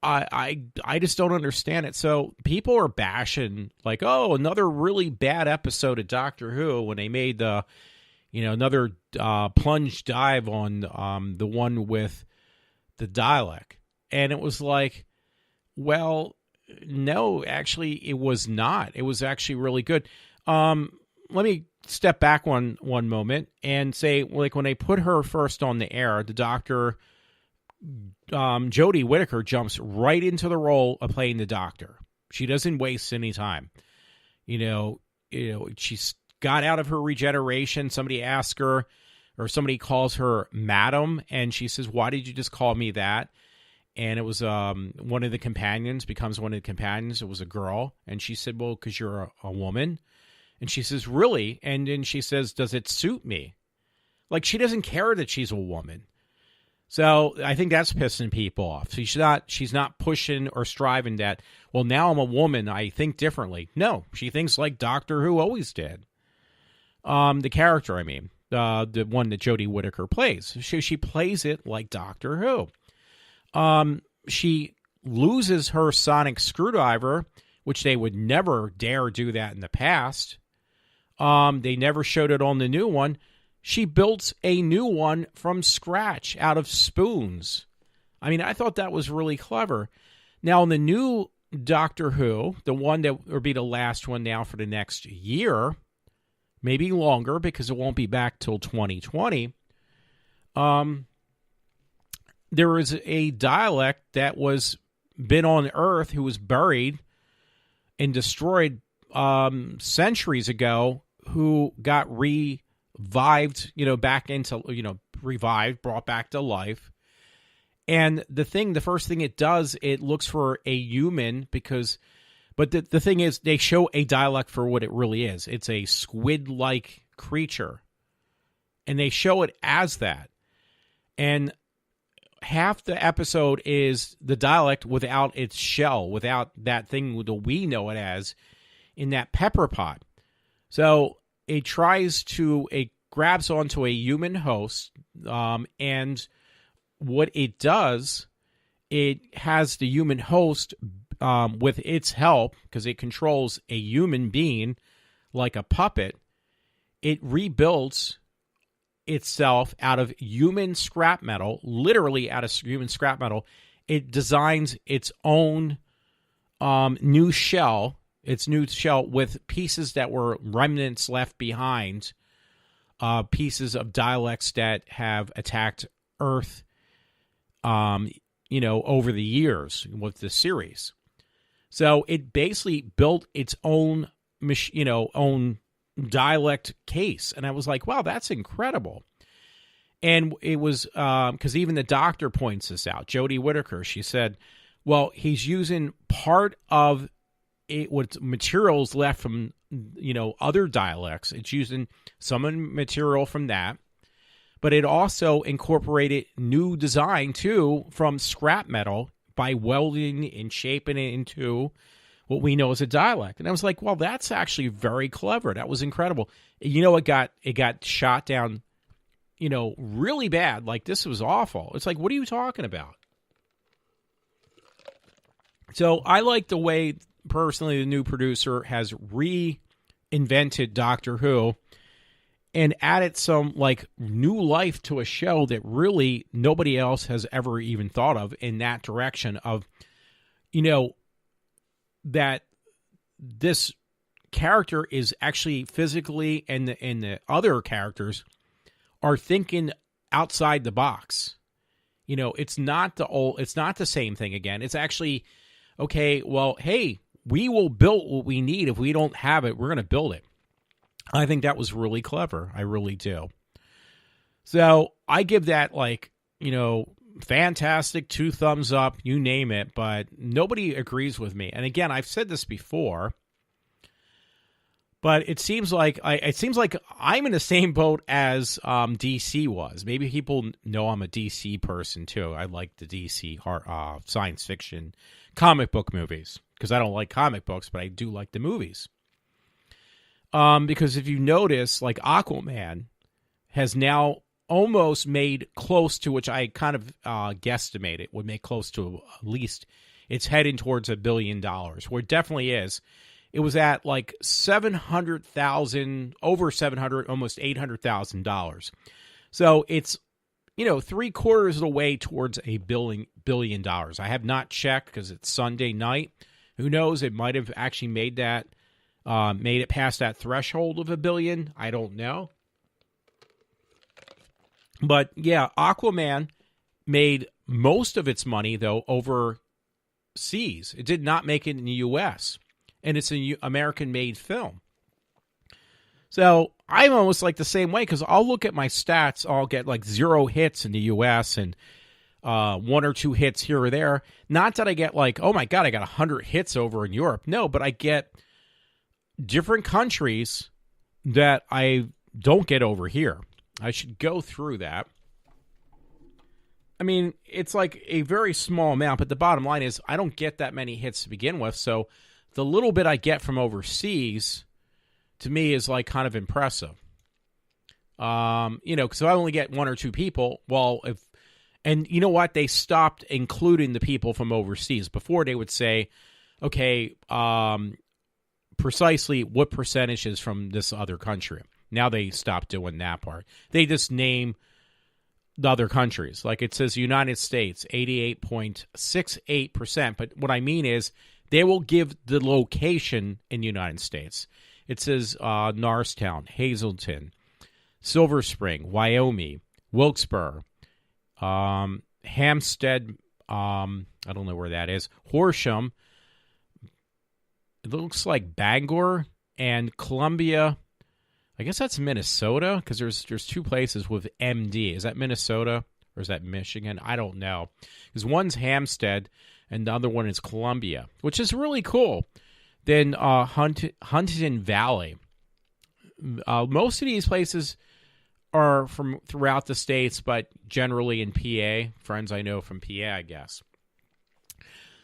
I just don't understand it. So people are bashing like, oh, another really bad episode of Doctor Who, when they made the, another plunge dive on the one with the Dalek. And it was like, well, no, actually it was not. It was actually really good. Let me step back one moment and say, like, when they put her first on the air, the Doctor, Jodie Whittaker jumps right into the role of playing the Doctor. She doesn't waste any time. She's got out of her regeneration. Somebody asks her, or somebody calls her Madam, and she says, "Why did you just call me that?" And it was one of the companions becomes one of the companions. It was a girl, and she said, "Well, because you're a woman." And she says, "Really?" And then she says, "Does it suit me?" Like, she doesn't care that she's a woman. So I think that's pissing people off. She's not pushing or striving that, well, now I'm a woman, I think differently. No, she thinks like Doctor Who always did. The character, I mean, the one that Jodie Whittaker plays. She plays it like Doctor Who. She loses her sonic screwdriver, which they would never dare do that in the past. They never showed it on the new one. She built a new one from scratch out of spoons. I mean, I thought that was really clever. Now, in the new Doctor Who, the one that will be the last one now for the next year, maybe longer because it won't be back till 2020, there is a Dalek that was been on Earth who was buried and destroyed centuries ago, who got revived, brought back to life. And the first thing it does, it looks for a human but the thing is, they show a dialect for what it really is. It's a squid-like creature. And they show it as that. And half the episode is the dialect without its shell, without that thing that we know it as in that pepper pot. So it grabs onto a human host, and what it does, it has the human host, with its help, because it controls a human being like a puppet, it rebuilds itself out of human scrap metal, literally out of human scrap metal. It designs its own new shell with pieces that were remnants left behind, pieces of dialects that have attacked Earth, over the years with the series. So it basically built its own, own dialect case. And I was like, wow, that's incredible. And it was, because even the doctor points this out, Jodie Whittaker, she said, well, he's using part of it, what materials left from, other dialects. It's using some material from that. But it also incorporated new design, too, from scrap metal by welding and shaping it into what we know as a dialect. And I was like, well, that's actually very clever. That was incredible. It got shot down, really bad. Like, this was awful. It's like, what are you talking about? So I like the way, personally, the new producer has reinvented Doctor Who and added some new life to a show that really nobody else has ever even thought of in that direction of, that this character is actually physically, and the other characters are thinking outside the box. It's not the same thing again. It's actually, okay, well, hey, we will build what we need. If we don't have it, we're going to build it. I think that was really clever. I really do. So I give that fantastic 2 thumbs up, you name it, but nobody agrees with me. And again, I've said this before, but it seems like I'm in the same boat as DC was. Maybe people know I'm a DC person too. I like the DC science fiction comic book movies, because I don't like comic books, but I do like the movies. Because if you notice, Aquaman has now almost made close to, which I kind of guesstimated would make close to at least, it's heading towards $1 billion, where it definitely is. It was at 700,000, over 700, almost $800,000. So it's, 3/4 of the way towards $1 billion. I have not checked because it's Sunday night. Who knows? It might have actually made it past that threshold of $1 billion. I don't know. But yeah, Aquaman made most of its money, though, overseas. It did not make it in the U.S., and it's an American-made film. So I'm almost the same way, because I'll look at my stats. I'll get 0 hits in the U.S. and 1 or 2 hits here or there. Not that I get oh my God, I got 100 hits over in Europe. No, but I get different countries that I don't get over here. I should go through that. I mean, it's a very small amount, but the bottom line is I don't get that many hits to begin with, so the little bit I get from overseas, to me, is kind of impressive. Because I only get 1 or 2 people. And you know what? They stopped including the people from overseas. Before they would say, okay, precisely what percentage is from this other country. Now they stopped doing that part. They just name the other countries. It says United States, 88.68%. But what I mean is they will give the location in the United States. It says Norristown, Hazleton, Silver Spring, Wyoming, Wilkes-Barre, Hampstead, I don't know where that is, Horsham. It looks like Bangor and Columbia. I guess that's Minnesota, because there's 2 places with MD. Is that Minnesota Or is that Michigan? I don't know. Because one's Hampstead and the other one is Columbia, which is really cool. Then Huntington Valley. Most of these places are from throughout the states, but generally in PA. Friends I know from PA, I guess.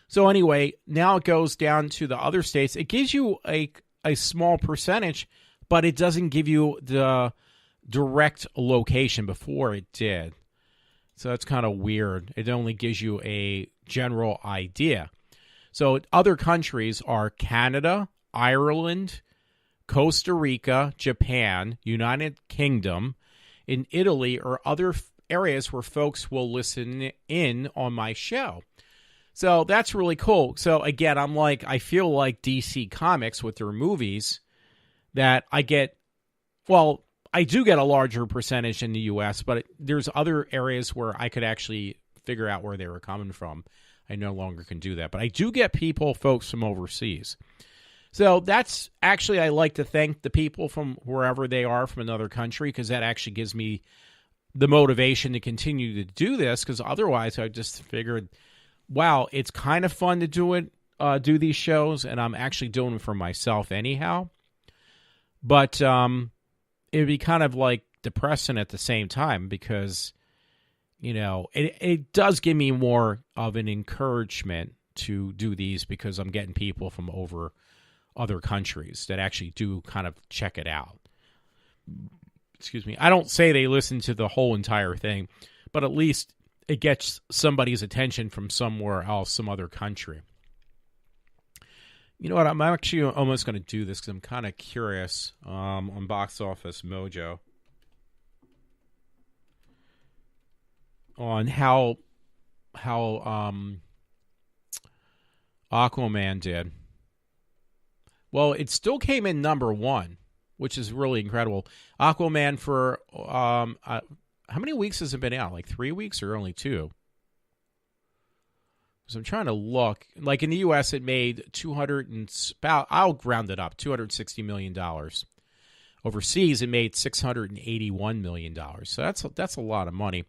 So anyway, now it goes down to the other states. It gives you a small percentage, but it doesn't give you the direct location. Before it did. So that's kind of weird. It only gives you a general idea. So other countries are Canada, Ireland, Costa Rica, Japan, United Kingdom, in Italy, or other areas where folks will listen in on my show. So that's really cool. So again, I feel like DC Comics with their movies that I do get a larger percentage in the U.S., but there's other areas where I could actually figure out where they were coming from. I no longer can do that. But I do get folks from overseas. So that's actually, I like to thank the people from wherever they are from another country, because that actually gives me the motivation to continue to do this, because otherwise I just figured, wow, it's kind of fun to do these shows, and I'm actually doing them for myself anyhow. But it'd be kind of like depressing at the same time, because, it does give me more of an encouragement to do these, because I'm getting people from over other countries that actually do kind of check it out. Excuse me. I don't say they listen to the whole entire thing, but at least it gets somebody's attention from somewhere else, some other country. You know what? I'm actually almost going to do this because I'm kind of curious on Box Office Mojo on how Aquaman did. Well, it still came in number one, which is really incredible. Aquaman for how many weeks has it been out? Like 3 weeks or only 2? So I'm trying to look. Like in the U.S., it made I'll round it up, $260 million. Overseas, it made $681 million. So that's a lot of money.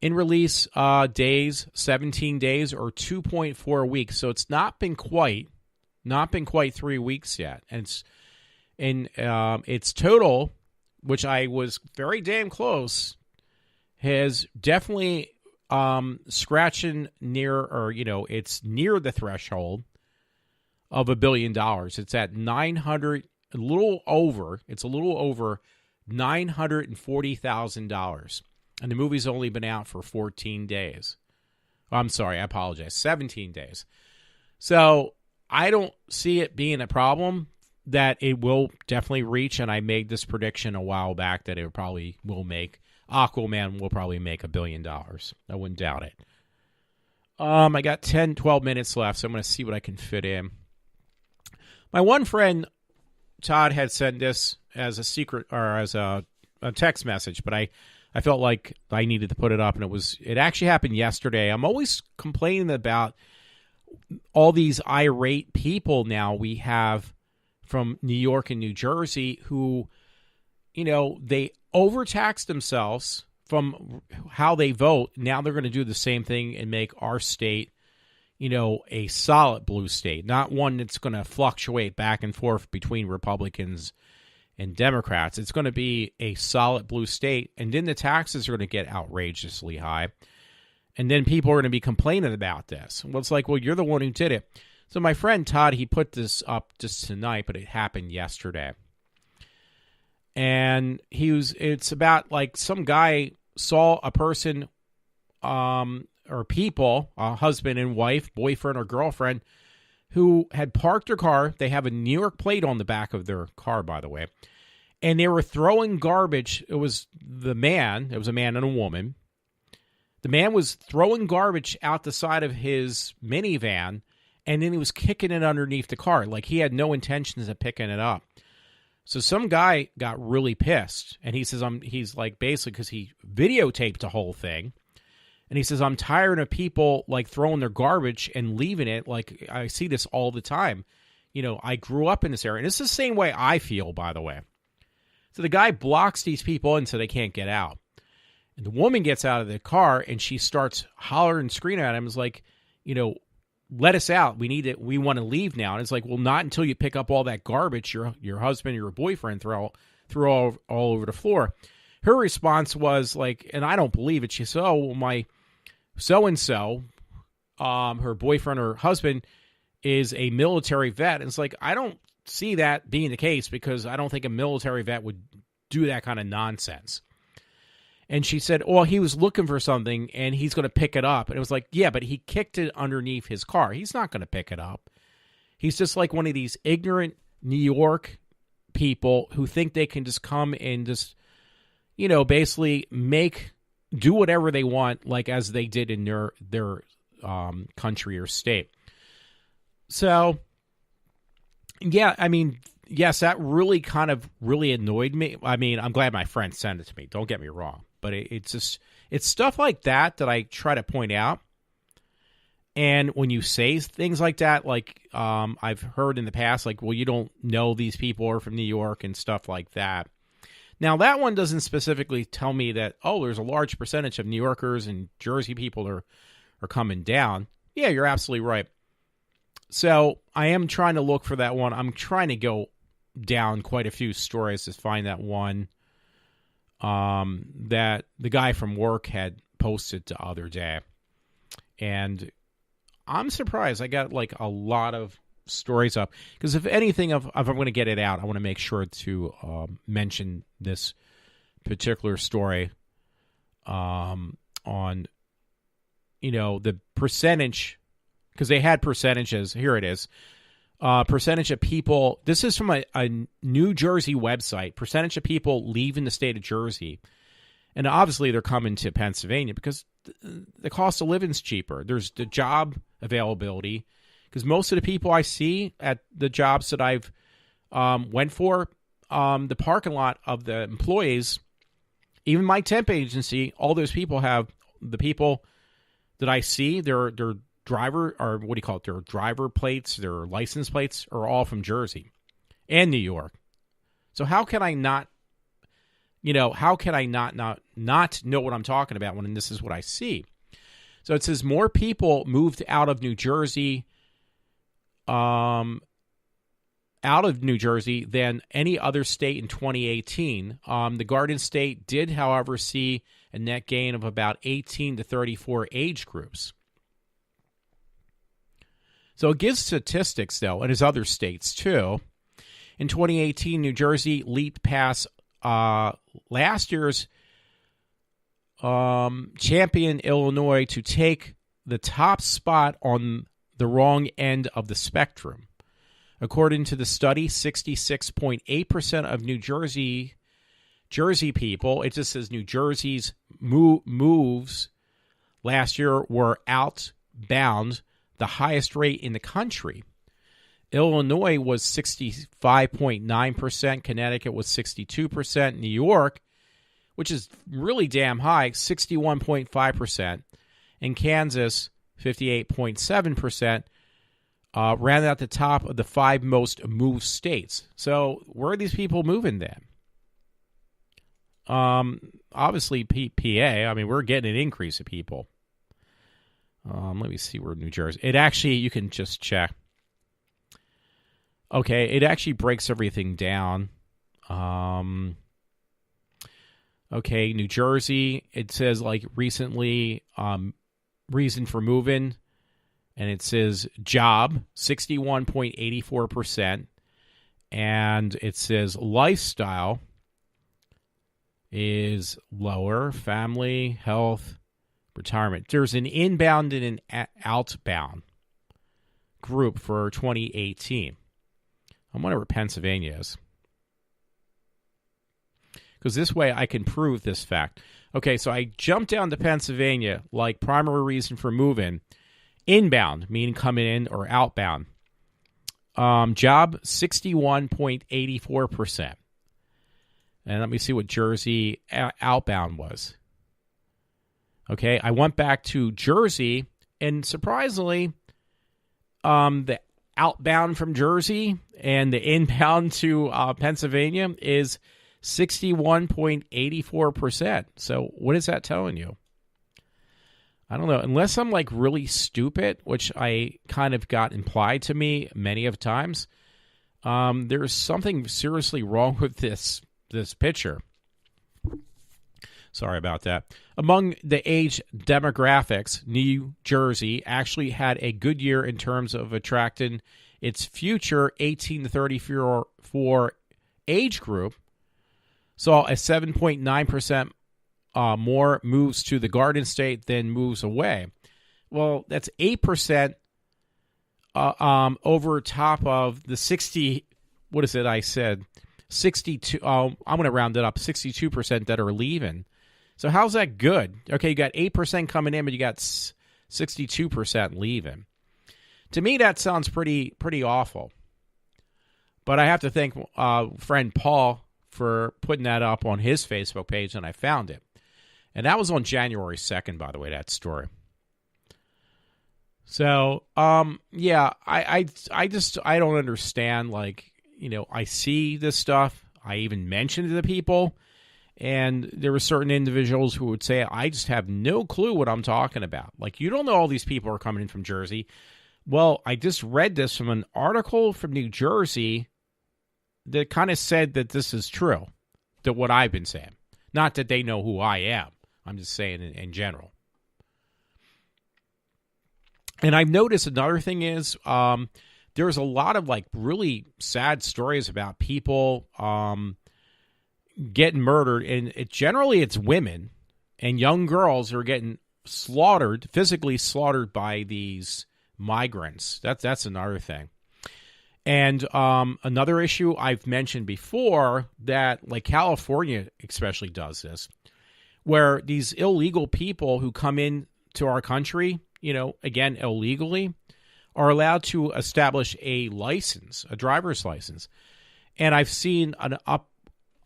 In release days, 17 days or 2.4 weeks. So it's not been quite 3 weeks yet. And its total, which I was very damn close, has definitely scratching near, or it's near the threshold of $1 billion. It's at it's a little over $940,000, and the movie's only been out for 14 days. I'm sorry, I apologize, 17 days. So I don't see it being a problem that it will definitely reach, and I made this prediction a while back that it probably will make. Aquaman will probably make $1 billion. I wouldn't doubt it. I got 10, 12 minutes left, so I'm going to see what I can fit in. My one friend, Todd, had sent this as a secret, or as a text message, but I felt like I needed to put it up, and it actually happened yesterday. I'm always complaining about all these irate people now we have from New York and New Jersey who, they overtax themselves from how they vote. Now they're going to do the same thing and make our state, a solid blue state, not one that's going to fluctuate back and forth between Republicans and Democrats. It's going to be a solid blue state, and then the taxes are going to get outrageously high, and then people are going to be complaining about this. Well, it's like, well, you're the one who did it. So my friend Todd, he put this up just tonight, but it happened yesterday. And it's about like some guy saw a person or people, a husband and wife, boyfriend or girlfriend, who had parked their car. They have a New York plate on the back of their car, by the way. And they were throwing garbage. It was a man and a woman. The man was throwing garbage out the side of his minivan, and then he was kicking it underneath the car. Like he had no intentions of picking it up. So some guy got really pissed, and he says, he's like, basically, because he videotaped the whole thing, and he says, I'm tired of people like throwing their garbage and leaving it. Like I see this all the time. I grew up in this area, and it's the same way I feel, by the way. So the guy blocks these people in so they can't get out. And the woman gets out of the car and she starts hollering and screaming at him. It's like, let us out. We want to leave now. And it's like, well, not until you pick up all that garbage your husband or your boyfriend threw all over the floor. Her response was like, and I don't believe it. She said, oh, well, my so-and-so, her boyfriend or husband is a military vet. And it's like, I don't see that being the case because I don't think a military vet would do that kind of nonsense. And she said, well, he was looking for something and he's going to pick it up. And it was like, yeah, but he kicked it underneath his car. He's not going to pick it up. He's just like one of these ignorant New York people who think they can just come and just, basically do whatever they want, like as they did in their country or state. So, yeah, I mean, yes, that really really annoyed me. I mean, I'm glad my friend sent it to me. Don't get me wrong. But it's stuff like that I try to point out. And when you say things like that, like I've heard in the past, like, well, you don't know these people are from New York and stuff like that. Now, that one doesn't specifically tell me that, oh, there's a large percentage of New Yorkers and Jersey people are coming down. Yeah, you're absolutely right. So I am trying to look for that one. I'm trying to go down quite a few stories to find that one that the guy from work had posted the other day. And I'm surprised. I got like a lot of stories up because if anything, if I'm going to get it out, I want to make sure to mention this particular story on, the percentage, because they had percentages. Here it is. Percentage of people, this is from a New Jersey website, percentage of people leaving the state of Jersey. And obviously they're coming to Pennsylvania because the cost of living is cheaper. There's the job availability, because most of the people I see at the jobs that I've went for, the parking lot of the employees, even my temp agency, all those people the people that I see, their driver, or what do you call it, their driver plates, their license plates are all from Jersey and New York. So how can I not know what I'm talking about when this is what I see? So it says more people moved out of New Jersey than any other state in 2018. The Garden State did, however, see a net gain of about 18 to 34 age groups. So it gives statistics, though, and as other states, too. In 2018, New Jersey leaped past last year's champion Illinois to take the top spot on the wrong end of the spectrum. According to the study, 66.8% of New Jersey people, it just says New Jersey's moves last year were outbound, the highest rate in the country. Illinois was 65.9%, Connecticut was 62%, New York, which is really damn high, 61.5%, and Kansas, 58.7%, rounded out the top of the 5 most moved states. So where are these people moving then? Obviously, PA. I mean, we're getting an increase of people. Let me see where New Jersey. It actually, you can just check. Okay, it actually breaks everything down. Okay, New Jersey, it says like recently, reason for moving, and it says job, 61.84%, and it says lifestyle is lower, family, health, retirement. There's an inbound and an outbound group for 2018. I wonder where Pennsylvania is. Because this way I can prove this fact. Okay, so I jumped down to Pennsylvania, like primary reason for moving. Inbound, meaning coming in, or outbound. Job, 61.84%. And let me see what Jersey outbound was. Okay, I went back to Jersey, and surprisingly, the outbound from Jersey and the inbound to Pennsylvania is 61.84%. So what is that telling you? I don't know. Unless I'm like really stupid, which I kind of got implied to me many of times, there's something seriously wrong with this picture. Sorry about that. Among the age demographics, New Jersey actually had a good year in terms of attracting its future 18 to 34 age group. Saw a 7.9% more moves to the Garden State than moves away. Well, that's 8% over top of the 60. What is it? I said 62. I'm going to round it up. 62% that are leaving. So how's that good? Okay, you got 8% coming in, but you got 62% leaving. To me, that sounds pretty awful. But I have to thank friend Paul for putting that up on his Facebook page, and I found it. And that was on January 2nd, by the way, that story. So, yeah, I don't understand. Like, I see this stuff. I even mentioned it to people. And there were certain individuals who would say, I just have no clue what I'm talking about. Like, you don't know all these people are coming in from Jersey. Well, I just read this from an article from New Jersey that kind of said that this is true, that what I've been saying. Not that they know who I am. I'm just saying in general. And I've noticed another thing is there's a lot of like really sad stories about people getting murdered, and generally it's women and young girls who are getting slaughtered, physically slaughtered by these migrants. That's another thing. And another issue I've mentioned before that, like California especially does this, where these illegal people who come in to our country, again, illegally, are allowed to establish a license, a driver's license. And I've seen an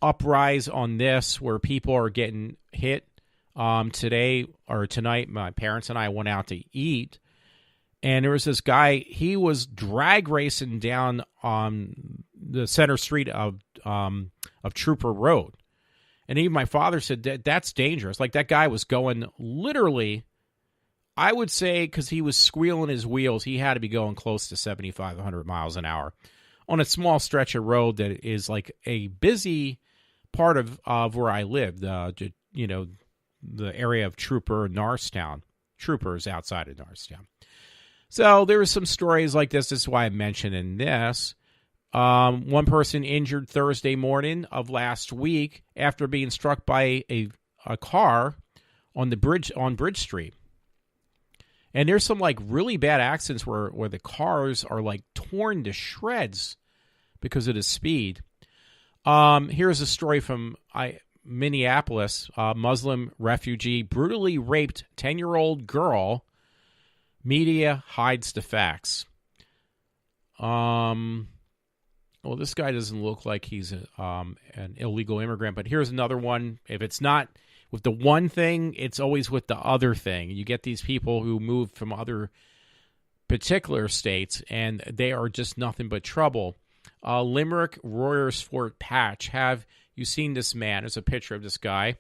uprise on this where people are getting hit. Today or tonight, my parents and I went out to eat, and there was this guy. He was drag racing down on the center street of Trooper Road, and even my father said that's dangerous. Like, that guy was going literally, I would say, because he was squealing his wheels, he had to be going close to 75, 100 miles an hour on a small stretch of road that is like a busy part of where I live, the area of Trooper and Norristown. Trooper is outside of Norristown. So there were some stories like this. This is why I'm mentioning this. One person injured Thursday morning of last week after being struck by a car on Bridge Street. And there's some like really bad accidents where the cars are like torn to shreds because of the speed. Here's a story from Minneapolis. Muslim refugee brutally raped 10-year-old girl. Media hides the facts. Well, this guy doesn't look like he's an illegal immigrant, but here's another one. If it's not with the one thing, it's always with the other thing. You get these people who move from other particular states, and they are just nothing but trouble. Limerick Royersford Patch. Have you seen this man? There's a picture of this guy.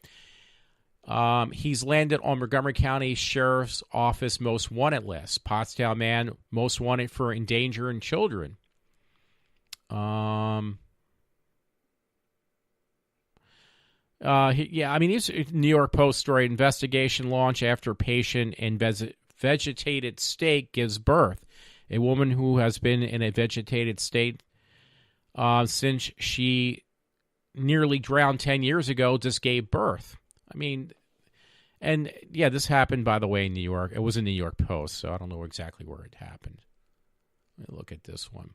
He's landed on Montgomery County Sheriff's Office Most Wanted list. Pottstown man most wanted for endangering children. He's New York Post story. Investigation launch after patient in vegetated state gives birth. A woman who has been in a vegetated state since she nearly drowned 10 years ago just gave birth. This happened, by the way, in New York. It was in New York Post, so I don't know exactly where it happened. Let me look at this one.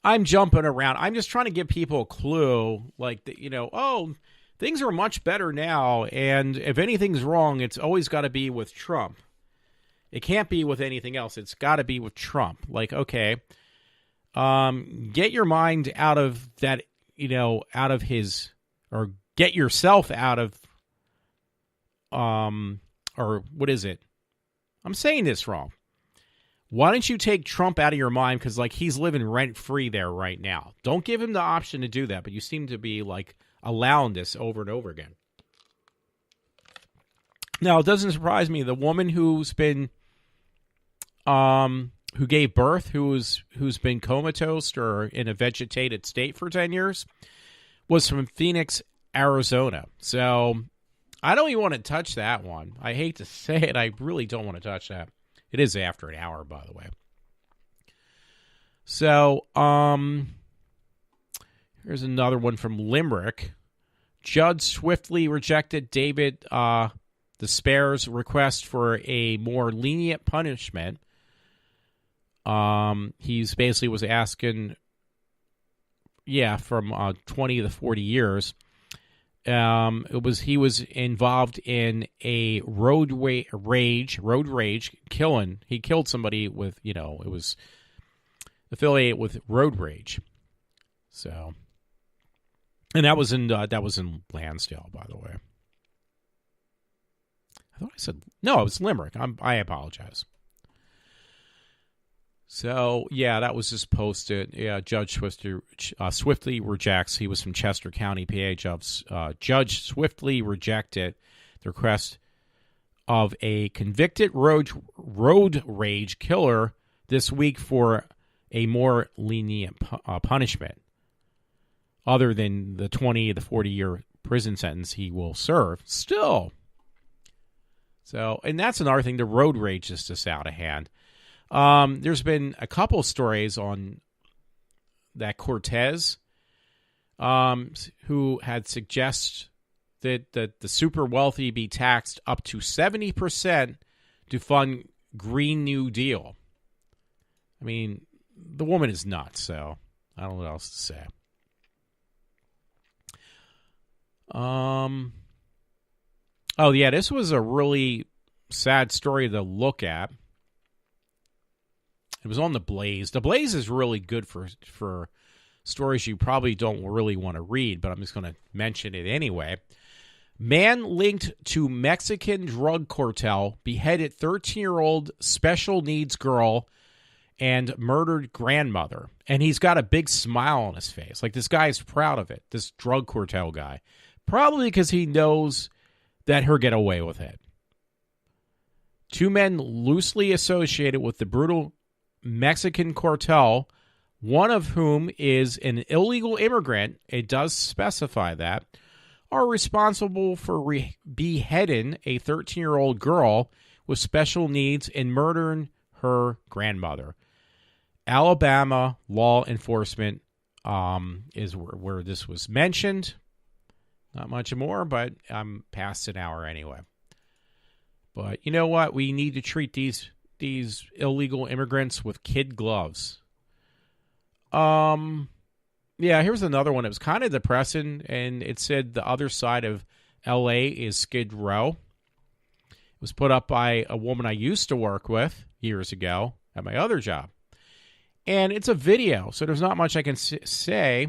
I'm jumping around. I'm just trying to give people a clue, things are much better now, and if anything's wrong, it's always got to be with Trump. It can't be with anything else. It's got to be with Trump. Like, okay, get your mind out of that, out of his, or get yourself out of, or what is it? I'm saying this wrong. Why don't you take Trump out of your mind? Because, like, he's living rent-free there right now. Don't give him the option to do that, but you seem to be, like, allowing this over and over again. Now, it doesn't surprise me. The woman who's been, who gave birth, who's been comatose or in a vegetated state for 10 years, was from Phoenix, Arizona. So I don't even want to touch that one. I hate to say it. I really don't want to touch that. It is after an hour, by the way. So, here's another one from Limerick. Judge swiftly rejected David Despair's request for a more lenient punishment. He's basically was asking, from 20 to 40 years. He was involved in a road rage killing. He killed somebody with, it was affiliated with road rage. So, and that was in Lansdale, by the way. I thought I said no. It was Limerick. I apologize. So, that was just posted. Yeah, Judge swiftly rejects. He was from Chester County, PA. Judge swiftly rejected the request of a convicted road rage killer this week for a more lenient punishment, other than the 20 to 40-year prison sentence he will serve. Still. So, and that's another thing. The road rage is just out of hand. There's been a couple stories on that Cortez, who had suggested that the super wealthy be taxed up to 70% to fund Green New Deal. I mean, the woman is nuts, so I don't know what else to say. This was a really sad story to look at. It was on The Blaze. The Blaze is really good for stories you probably don't really want to read, but I'm just going to mention it anyway. Man linked to Mexican drug cartel beheaded 13-year-old special needs girl and murdered grandmother. And he's got a big smile on his face. Like, this guy is proud of it, this drug cartel guy. Probably because he knows that he'll get away with it. Two men loosely associated with the brutal Mexican cartel, one of whom is an illegal immigrant, it does specify that, are responsible for beheading a 13-year-old girl with special needs and murdering her grandmother. Alabama law enforcement is where this was mentioned. Not much more, but I'm past an hour anyway. But you know what? We need to treat these illegal immigrants with kid gloves. Here's another one. It was kind of depressing, and it said the other side of L.A. is Skid Row. It was put up by a woman I used to work with years ago at my other job. And it's a video, so there's not much I can say,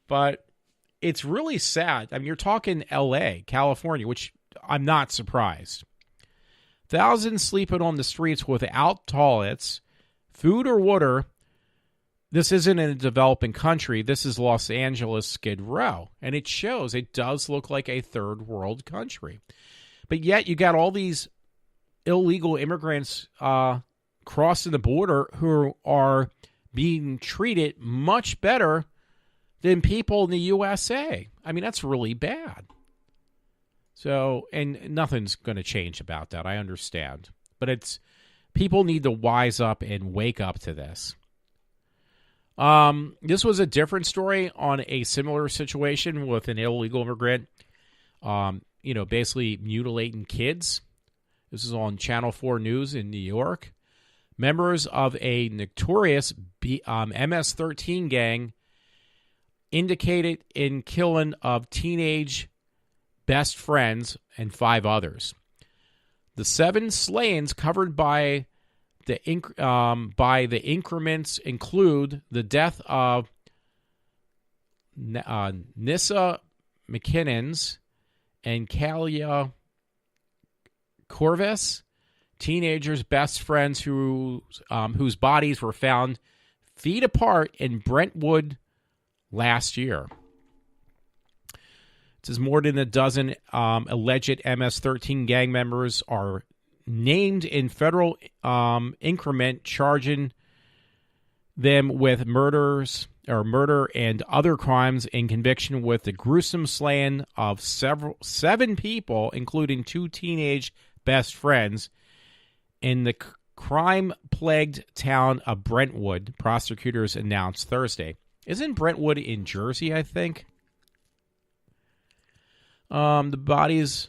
but it's really sad. I mean, you're talking L.A., California, which I'm not surprised. Thousands sleeping on the streets without toilets, food or water. This isn't in a developing country. This is Los Angeles, Skid Row. And it shows. It does look like a third world country. But yet you got all these illegal immigrants crossing the border who are being treated much better than people in the USA. I mean, that's really bad. So, and nothing's going to change about that. I understand. But it's, people need to wise up and wake up to this. This was a different story on a similar situation with an illegal immigrant, basically mutilating kids. This is on Channel 4 News in New York. Members of a notorious MS-13 gang indicated in killing of teenage best friends and 5 others. The 7 slayings covered by the increments include the death of Nissa McKinnons and Kalia Corvus, teenagers' best friends whose bodies were found feet apart in Brentwood last year. It says more than a dozen alleged MS-13 gang members are named in federal increment, charging them with murder and other crimes in conviction with the gruesome slaying of seven people, including two teenage best friends, in the crime-plagued town of Brentwood, prosecutors announced Thursday. Isn't Brentwood in Jersey, I think? The bodies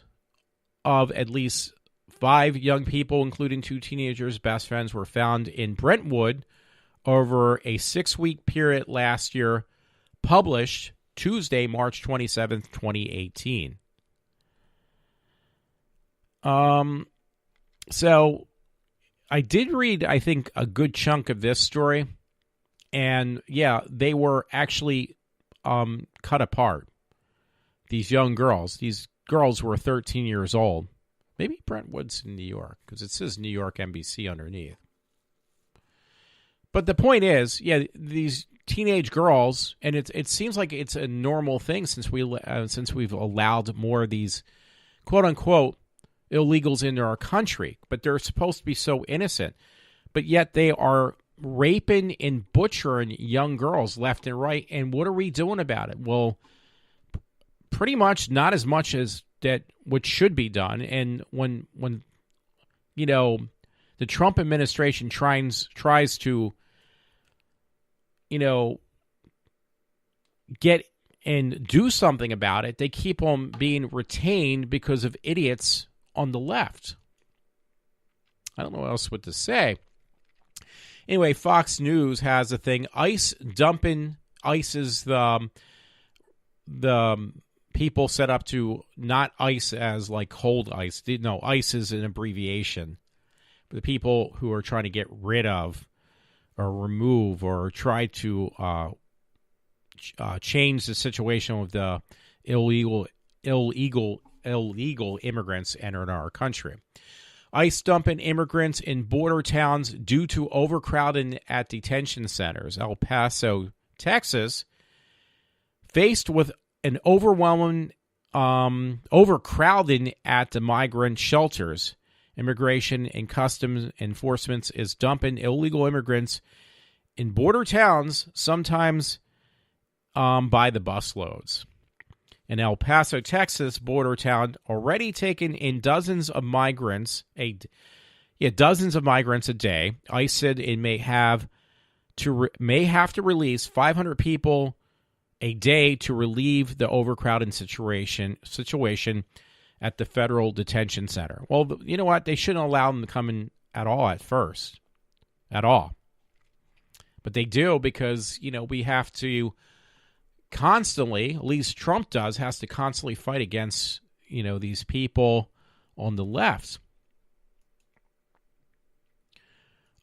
of at least 5 young people, including 2 teenagers' best friends, were found in Brentwood over a 6-week period last year, published Tuesday, March 27th, 2018. So I did read, I think, a good chunk of this story, and yeah, they were actually cut apart. These young girls. These girls were 13 years old. Maybe Brentwood's in New York, because it says New York NBC underneath. But the point is, yeah, these teenage girls, and it seems like it's a normal thing since we've allowed more of these quote unquote illegals into our country. But they're supposed to be so innocent, but yet they are raping and butchering young girls left and right. And what are we doing about it? Well, pretty much not as much as that what should be done. And when you know, the Trump administration tries to, you know, get and do something about it, they keep on being retained because of idiots on the left. I don't know what else to say. Anyway, Fox News has a thing. ICE is the people set up to, not ICE as like cold ice. No, ICE is an abbreviation. The people who are trying to get rid of or remove or try to change the situation with the illegal immigrants entering our country. ICE dumping immigrants in border towns due to overcrowding at detention centers. El Paso, Texas, faced with an overwhelming overcrowding at the migrant shelters. Immigration and Customs Enforcement is dumping illegal immigrants in border towns, sometimes by the busloads. In El Paso, Texas, border town already taken in dozens of migrants a day. ICE said it may have to release 500 people a day to relieve the overcrowded situation at the federal detention center. Well, you know what? They shouldn't allow them to come in at all at first. At all. But they do because, you know, we have to constantly, at least Trump has to constantly fight against, you know, these people on the left.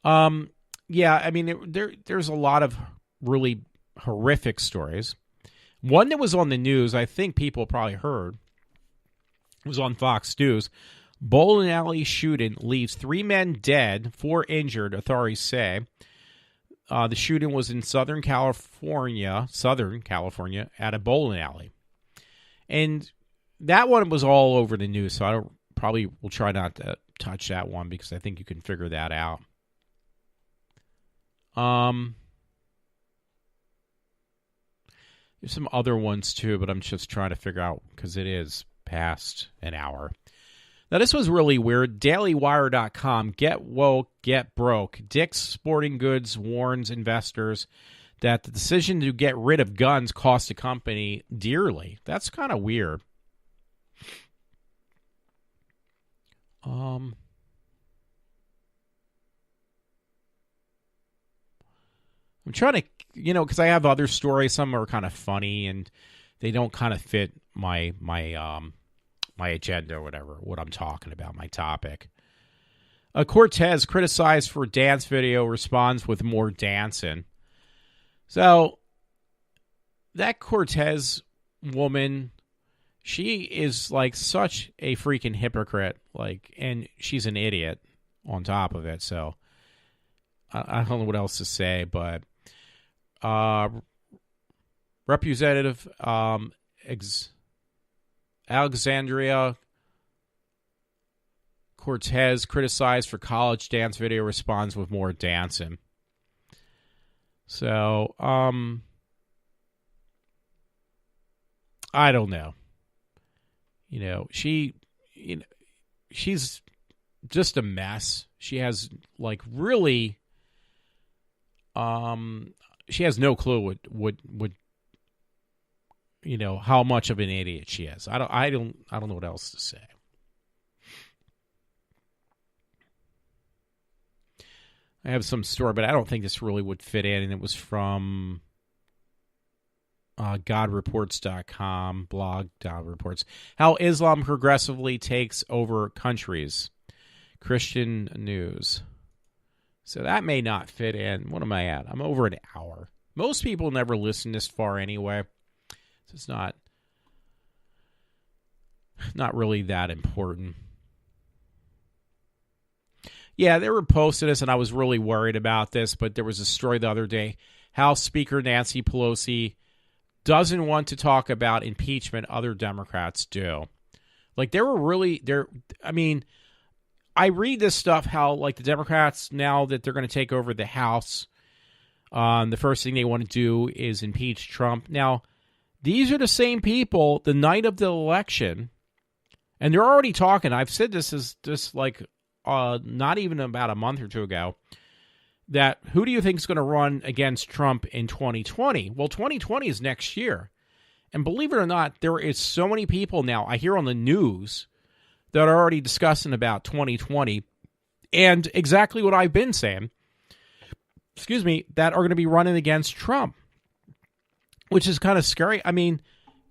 Yeah, I mean, there's a lot of really horrific stories. One that was on the news, I think people probably heard, was on Fox News. Bowling alley shooting leaves 3 men dead, 4 injured, authorities say. The shooting was in Southern California, at a bowling alley. And that one was all over the news, so I probably will try not to touch that one because I think you can figure that out. There's some other ones too, but I'm just trying to figure out because it is past an hour. Now, this was really weird. DailyWire.com, get woke, get broke. Dick's Sporting Goods warns investors that the decision to get rid of guns cost the company dearly. That's kind of weird. I'm trying to, you know, because I have other stories. Some are kind of funny, and they don't kind of fit my agenda or whatever, what I'm talking about, my topic. Cortez, criticized for dance video, responds with more dancing. So, that Cortez woman, she is like such a freaking hypocrite, like, and she's an idiot. on top of it. So I don't know what else to say, but Representative Alexandria Cortez criticized for college dance video, responds with more dancing. So, I don't know. She's just a mess. She has really, she has no clue what how much of an idiot she is. I don't know what else to say. I have some story, but I don't think this really would fit in. And it was from GodReports.com, blog God Reports. How Islam progressively takes over countries. Christian news. So that may not fit in. What am I at? I'm over an hour. Most people never listen this far anyway. So it's not really that important. Yeah, they were posting this, and I was really worried about this, but there was a story the other day. House Speaker Nancy Pelosi doesn't want to talk about impeachment. Other Democrats do. They were really there. I mean, I read this stuff, how the Democrats, now that they're going to take over the House, the first thing they want to do is impeach Trump. Now, these are the same people the night of the election, and they're already talking. I've said this is just not even about a month or two ago, that who do you think is going to run against Trump in 2020? Well, 2020 is next year. And believe it or not, there is so many people now, I hear on the news, that are already discussing about 2020 and exactly what I've been saying, that are going to be running against Trump, which is kind of scary. I mean,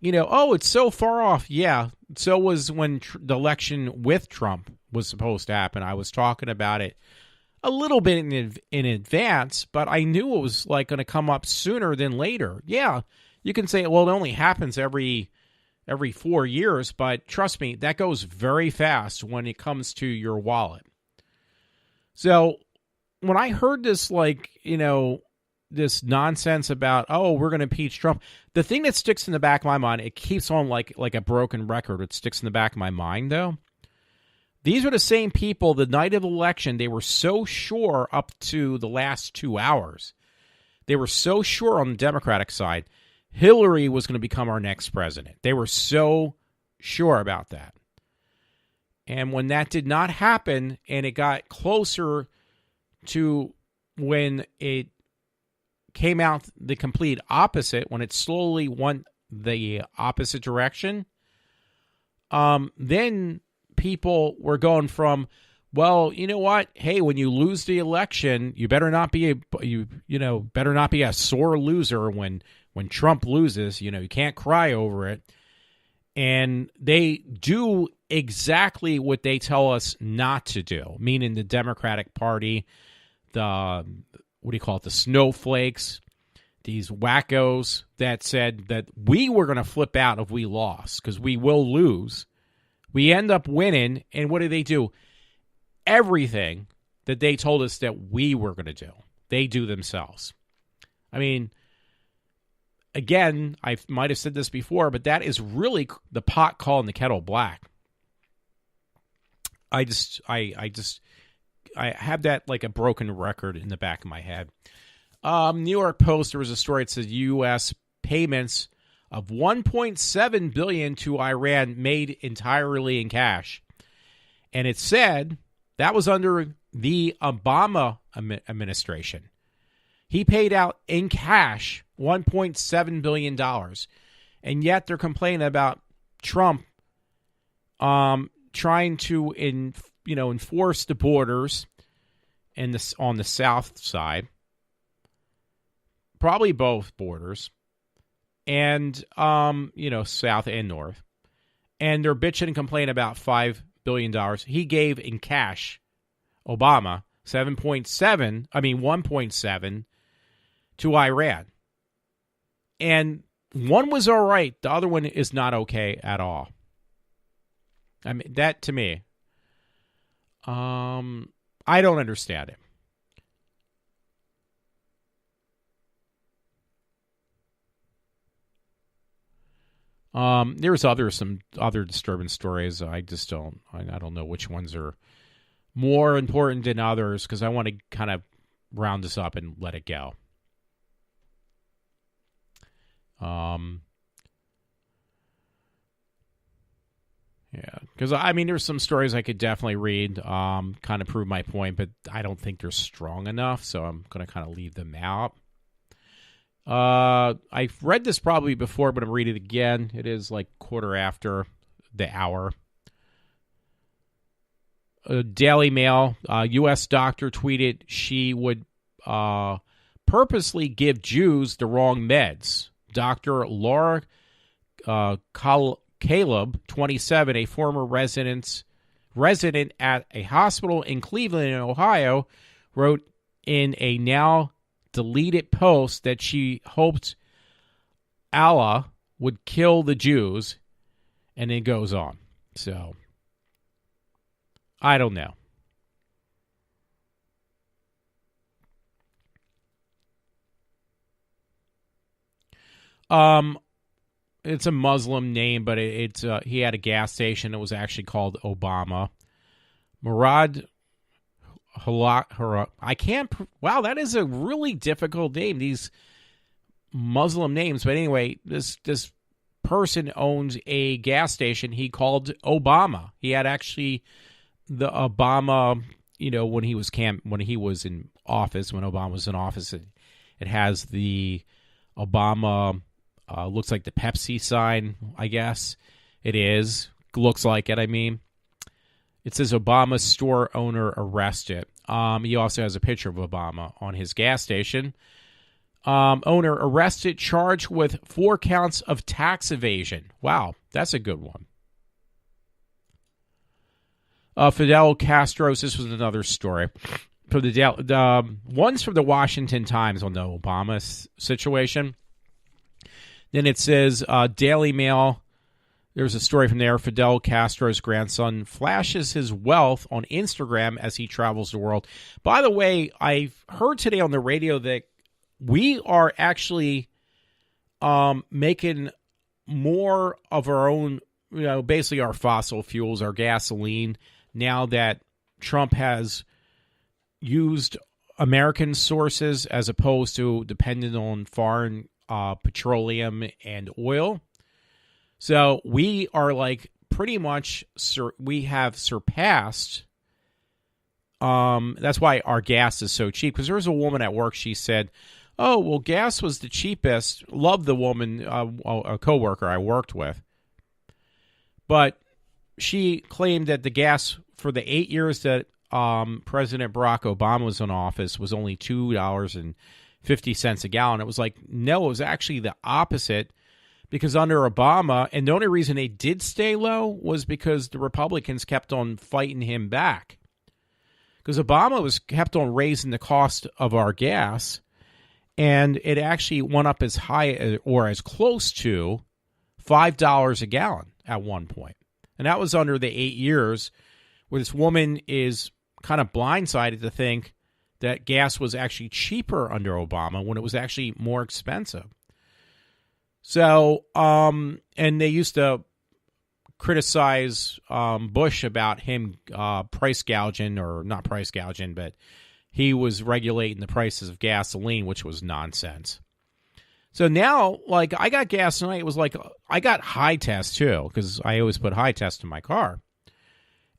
it's so far off. Yeah, so was when the election with Trump was supposed to happen. I was talking about it a little bit in advance, but I knew it was going to come up sooner than later. Yeah, you can say, well, it only happens every 4 years, but trust me, that goes very fast when it comes to your wallet. So when I heard this, this nonsense about, we're going to impeach Trump, the thing that sticks in the back of my mind, it keeps on like a broken record. It sticks in the back of my mind, though. These are the same people, the night of the election, they were so sure up to the last 2 hours. They were so sure on the Democratic side Hillary was going to become our next president. They were so sure about that. And when that did not happen, and it got closer to when it came out the complete opposite, when it slowly went the opposite direction, then people were going from, well, you know what? Hey, when you lose the election, you better not be better not be a sore loser when Trump loses. You can't cry over it. And they do exactly what they tell us not to do, meaning the Democratic Party, the snowflakes, these wackos that said that we were going to flip out if we lost because we will lose. We end up winning, and what do? Everything that they told us that we were going to do, they do themselves. I mean, again, I might have said this before, but that is really the pot calling the kettle black. I have that like a broken record in the back of my head. New York Post, there was a story that says U.S. payments of $1.7 billion to Iran made entirely in cash. And it said that was under the Obama administration. He paid out in cash $1.7 billion. And yet they're complaining about Trump trying to enforce the borders on the south side, probably both borders, and south and north. And they're bitching and complaining about $5 billion. He gave in cash, Obama, 1.7 to Iran. And one was all right. The other one is not okay at all. I mean, that to me. I I don't understand it. There's some other disturbing stories. I just don't. I don't know which ones are more important than others because I want to kind of round this up and let it go. Yeah, because I mean, there's some stories I could definitely read, kind of prove my point, but I don't think they're strong enough, so I'm going to kind of leave them out. I've read this probably before, but I'm reading it again. It is like quarter after the hour. Daily Mail, U.S. doctor tweeted she would purposely give Jews the wrong meds. Dr. Laura Caleb, 27, a former resident at a hospital in Cleveland, Ohio, wrote in a now deleted post that she hoped Allah would kill the Jews, and it goes on. So, I don't know. It's a Muslim name, but it's he had a gas station that was actually called Obama. Murad I can't. Wow, that is a really difficult name. These Muslim names, but anyway, this person owns a gas station. He called Obama. He had actually the Obama. You know, when he was in office, when Obama was in office, it has the Obama. Looks like the Pepsi sign. I guess it is. Looks like it. I mean. It says Obama store owner arrested. He also has a picture of Obama on his gas station. Owner arrested, charged with 4 counts of tax evasion. Wow, that's a good one. Fidel Castro's, this was another story. For one's from the Washington Times on the Obama situation. Then it says Daily Mail. There's a story from there. Fidel Castro's grandson flashes his wealth on Instagram as he travels the world. By the way, I've heard today on the radio that we are actually making more of our own, basically our fossil fuels, our gasoline, now that Trump has used American sources as opposed to dependent on foreign petroleum and oil. So we are like pretty much, we have surpassed, that's why our gas is so cheap. Because there was a woman at work, she said, oh, well, gas was the cheapest. Love the woman, a coworker I worked with. But she claimed that the gas for the 8 years that President Barack Obama was in office was only $2.50 a gallon. It was like, no, it was actually the opposite. Because under Obama, and the only reason they did stay low was because the Republicans kept on fighting him back. Because Obama was kept on raising the cost of our gas, and it actually went up as high or as close to $5 a gallon at one point. And that was under the 8 years where this woman is kind of blindsided to think that gas was actually cheaper under Obama when it was actually more expensive. So, and they used to criticize Bush about him price gouging, or not price gouging, but he was regulating the prices of gasoline, which was nonsense. So now, like, I got gas tonight. It was like, I got high test too, because I always put high test in my car.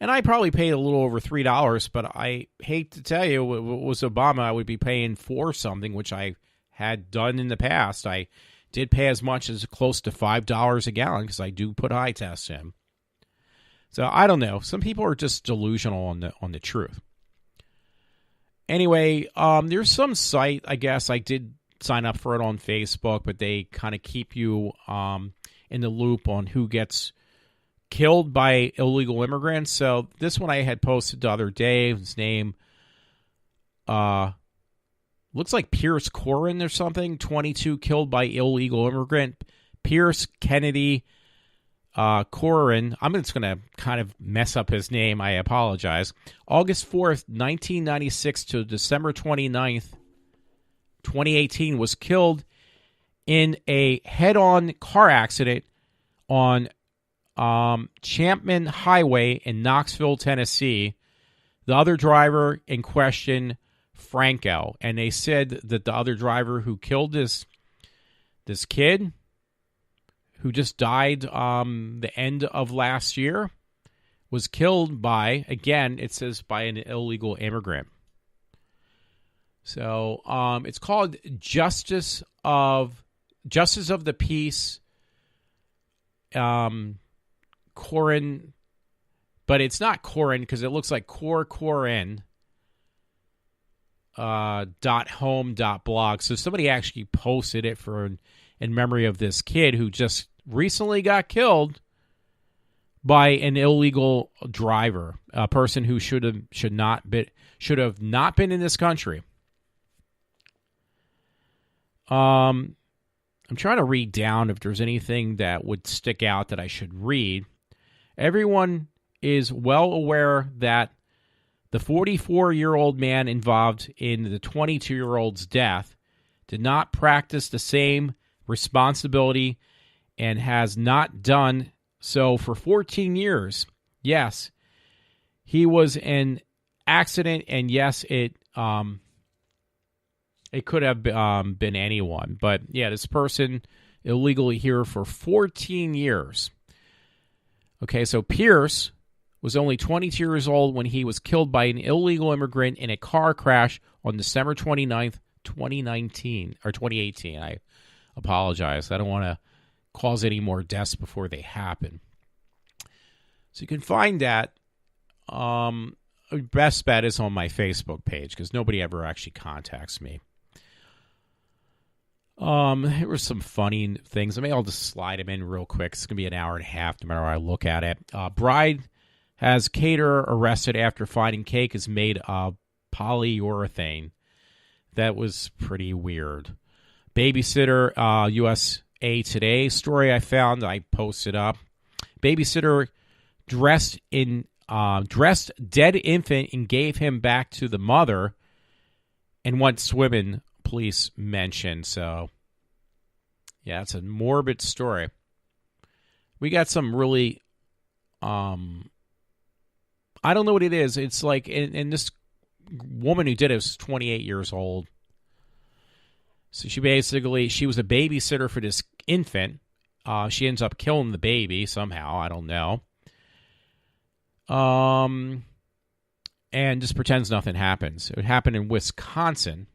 And I probably paid a little over $3, but I hate to tell you, if it was Obama, I would be paying for something, which I had done in the past. I did pay as much as close to $5 a gallon because I do put high tests in. So I don't know. Some people are just delusional on the truth. Anyway, there's some site, I guess I did sign up for it on Facebook, but they kind of keep you in the loop on who gets killed by illegal immigrants. So this one I had posted the other day. His name looks like Pierce Corin or something. 22 killed by illegal immigrant. Pierce Kennedy Corin, I'm just going to kind of mess up his name. I apologize. August 4th, 1996 to December 29th, 2018, was killed in a head-on car accident on Champman Highway in Knoxville, Tennessee. The other driver in question, Franco. And they said that the other driver who killed this kid, who just died the end of last year, was killed by, again, it says by an illegal immigrant. So it's called Justice of the Peace, Corin, but it's not Corin because it looks like Corin. .home.blog. So somebody actually posted it in memory of this kid who just recently got killed by an illegal driver, a person who should have not been in this country. I'm trying to read down if there's anything that would stick out that I should read. Everyone is well aware that the 44-year-old man involved in the 22-year-old's death did not practice the same responsibility and has not done so for 14 years. Yes, he was an accident, and yes, it could have been anyone. But, yeah, this person illegally here for 14 years. Okay, so Pierce was only 22 years old when he was killed by an illegal immigrant in a car crash on December 29th, 2018. I apologize. I don't want to cause any more deaths before they happen. So you can find that. Best bet is on my Facebook page because nobody ever actually contacts me. There were some funny things. I'll just slide them in real quick. It's going to be an hour and a half no matter how I look at it. Bride has caterer arrested after finding cake is made of polyurethane. That was pretty weird. Babysitter, USA Today story I found. I posted up. Babysitter dressed dead infant and gave him back to the mother and went swimming, police mentioned. So, yeah, it's a morbid story. We got some really, I don't know what it is. It's like, and this woman who did it was 28 years old. So she was a babysitter for this infant. She ends up killing the baby somehow. I don't know. And just pretends nothing happens. It happened in Wisconsin.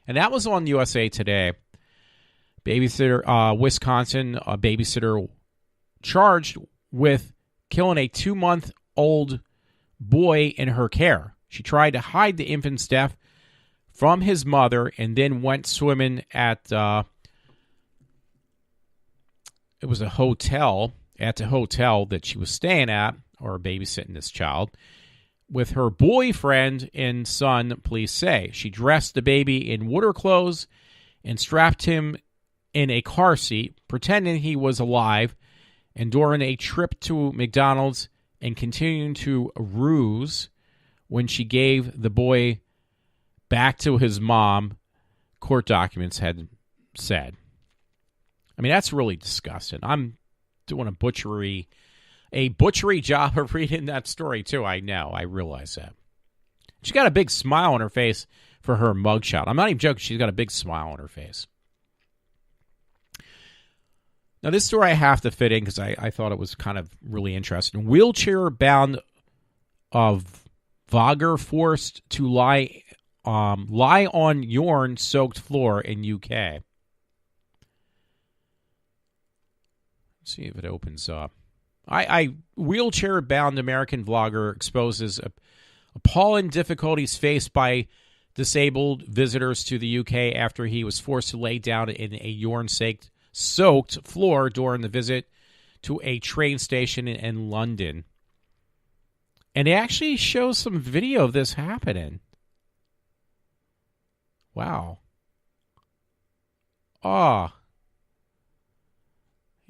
And that was on USA Today. Wisconsin, a babysitter charged with killing a 2-month-old boy in her care. She tried to hide the infant's death from his mother and then went swimming at it was a hotel, at the hotel that she was staying at, or babysitting this child, with her boyfriend and son, police say. She dressed the baby in water clothes and strapped him in a car seat, pretending he was alive, and during a trip to McDonald's and continuing to ruse when she gave the boy back to his mom, court documents had said. I mean, that's really disgusting. I'm doing a butchery job of reading that story, too. I know. I realize that. She got a big smile on her face for her mugshot. I'm not even joking. She's got a big smile on her face. Now, this story I have to fit in because I thought it was kind of really interesting. Wheelchair-bound vlogger forced to lie on urine-soaked floor in UK. Let's see if it opens up. Wheelchair-bound American vlogger exposes appalling difficulties faced by disabled visitors to the UK after he was forced to lay down in a urine-soaked floor during the visit to a train station in London. And it actually shows some video of this happening. Wow. Yeah,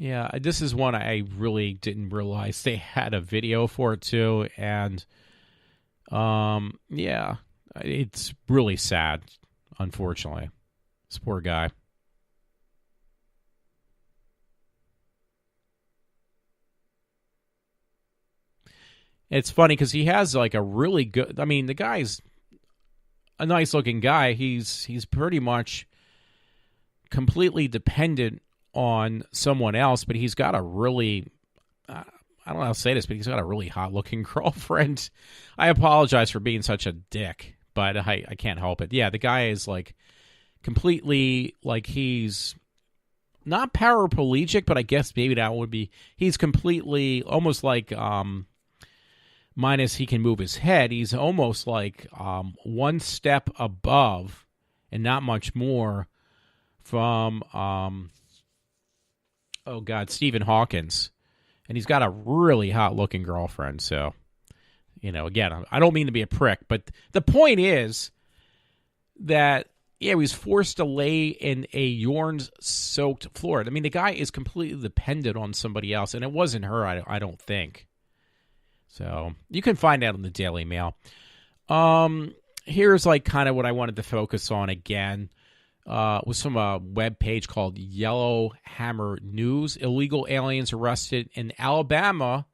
Yeah, this is one I really didn't realize they had a video for it too, and yeah, it's really sad, unfortunately. This poor guy. It's funny because he has like a really good. I mean, the guy's a nice looking guy. He's pretty much completely dependent on someone else, but he's got a really. I don't know how to say this, but he's got a really hot looking girlfriend. I apologize for being such a dick, but I can't help it. Yeah, the guy is like completely like he's not paraplegic, but I guess maybe that would be. He's completely almost like minus he can move his head, he's almost like one step above and not much more from, Stephen Hawkins. And he's got a really hot-looking girlfriend. So, again, I don't mean to be a prick, but the point is that, he was forced to lay in a urine-soaked floor. I mean, the guy is completely dependent on somebody else, and it wasn't her, I don't think. So you can find that on the Daily Mail. Here's like kind of what I wanted to focus on again. Was from a web page called Yellow Hammer News. Illegal aliens arrested in Alabama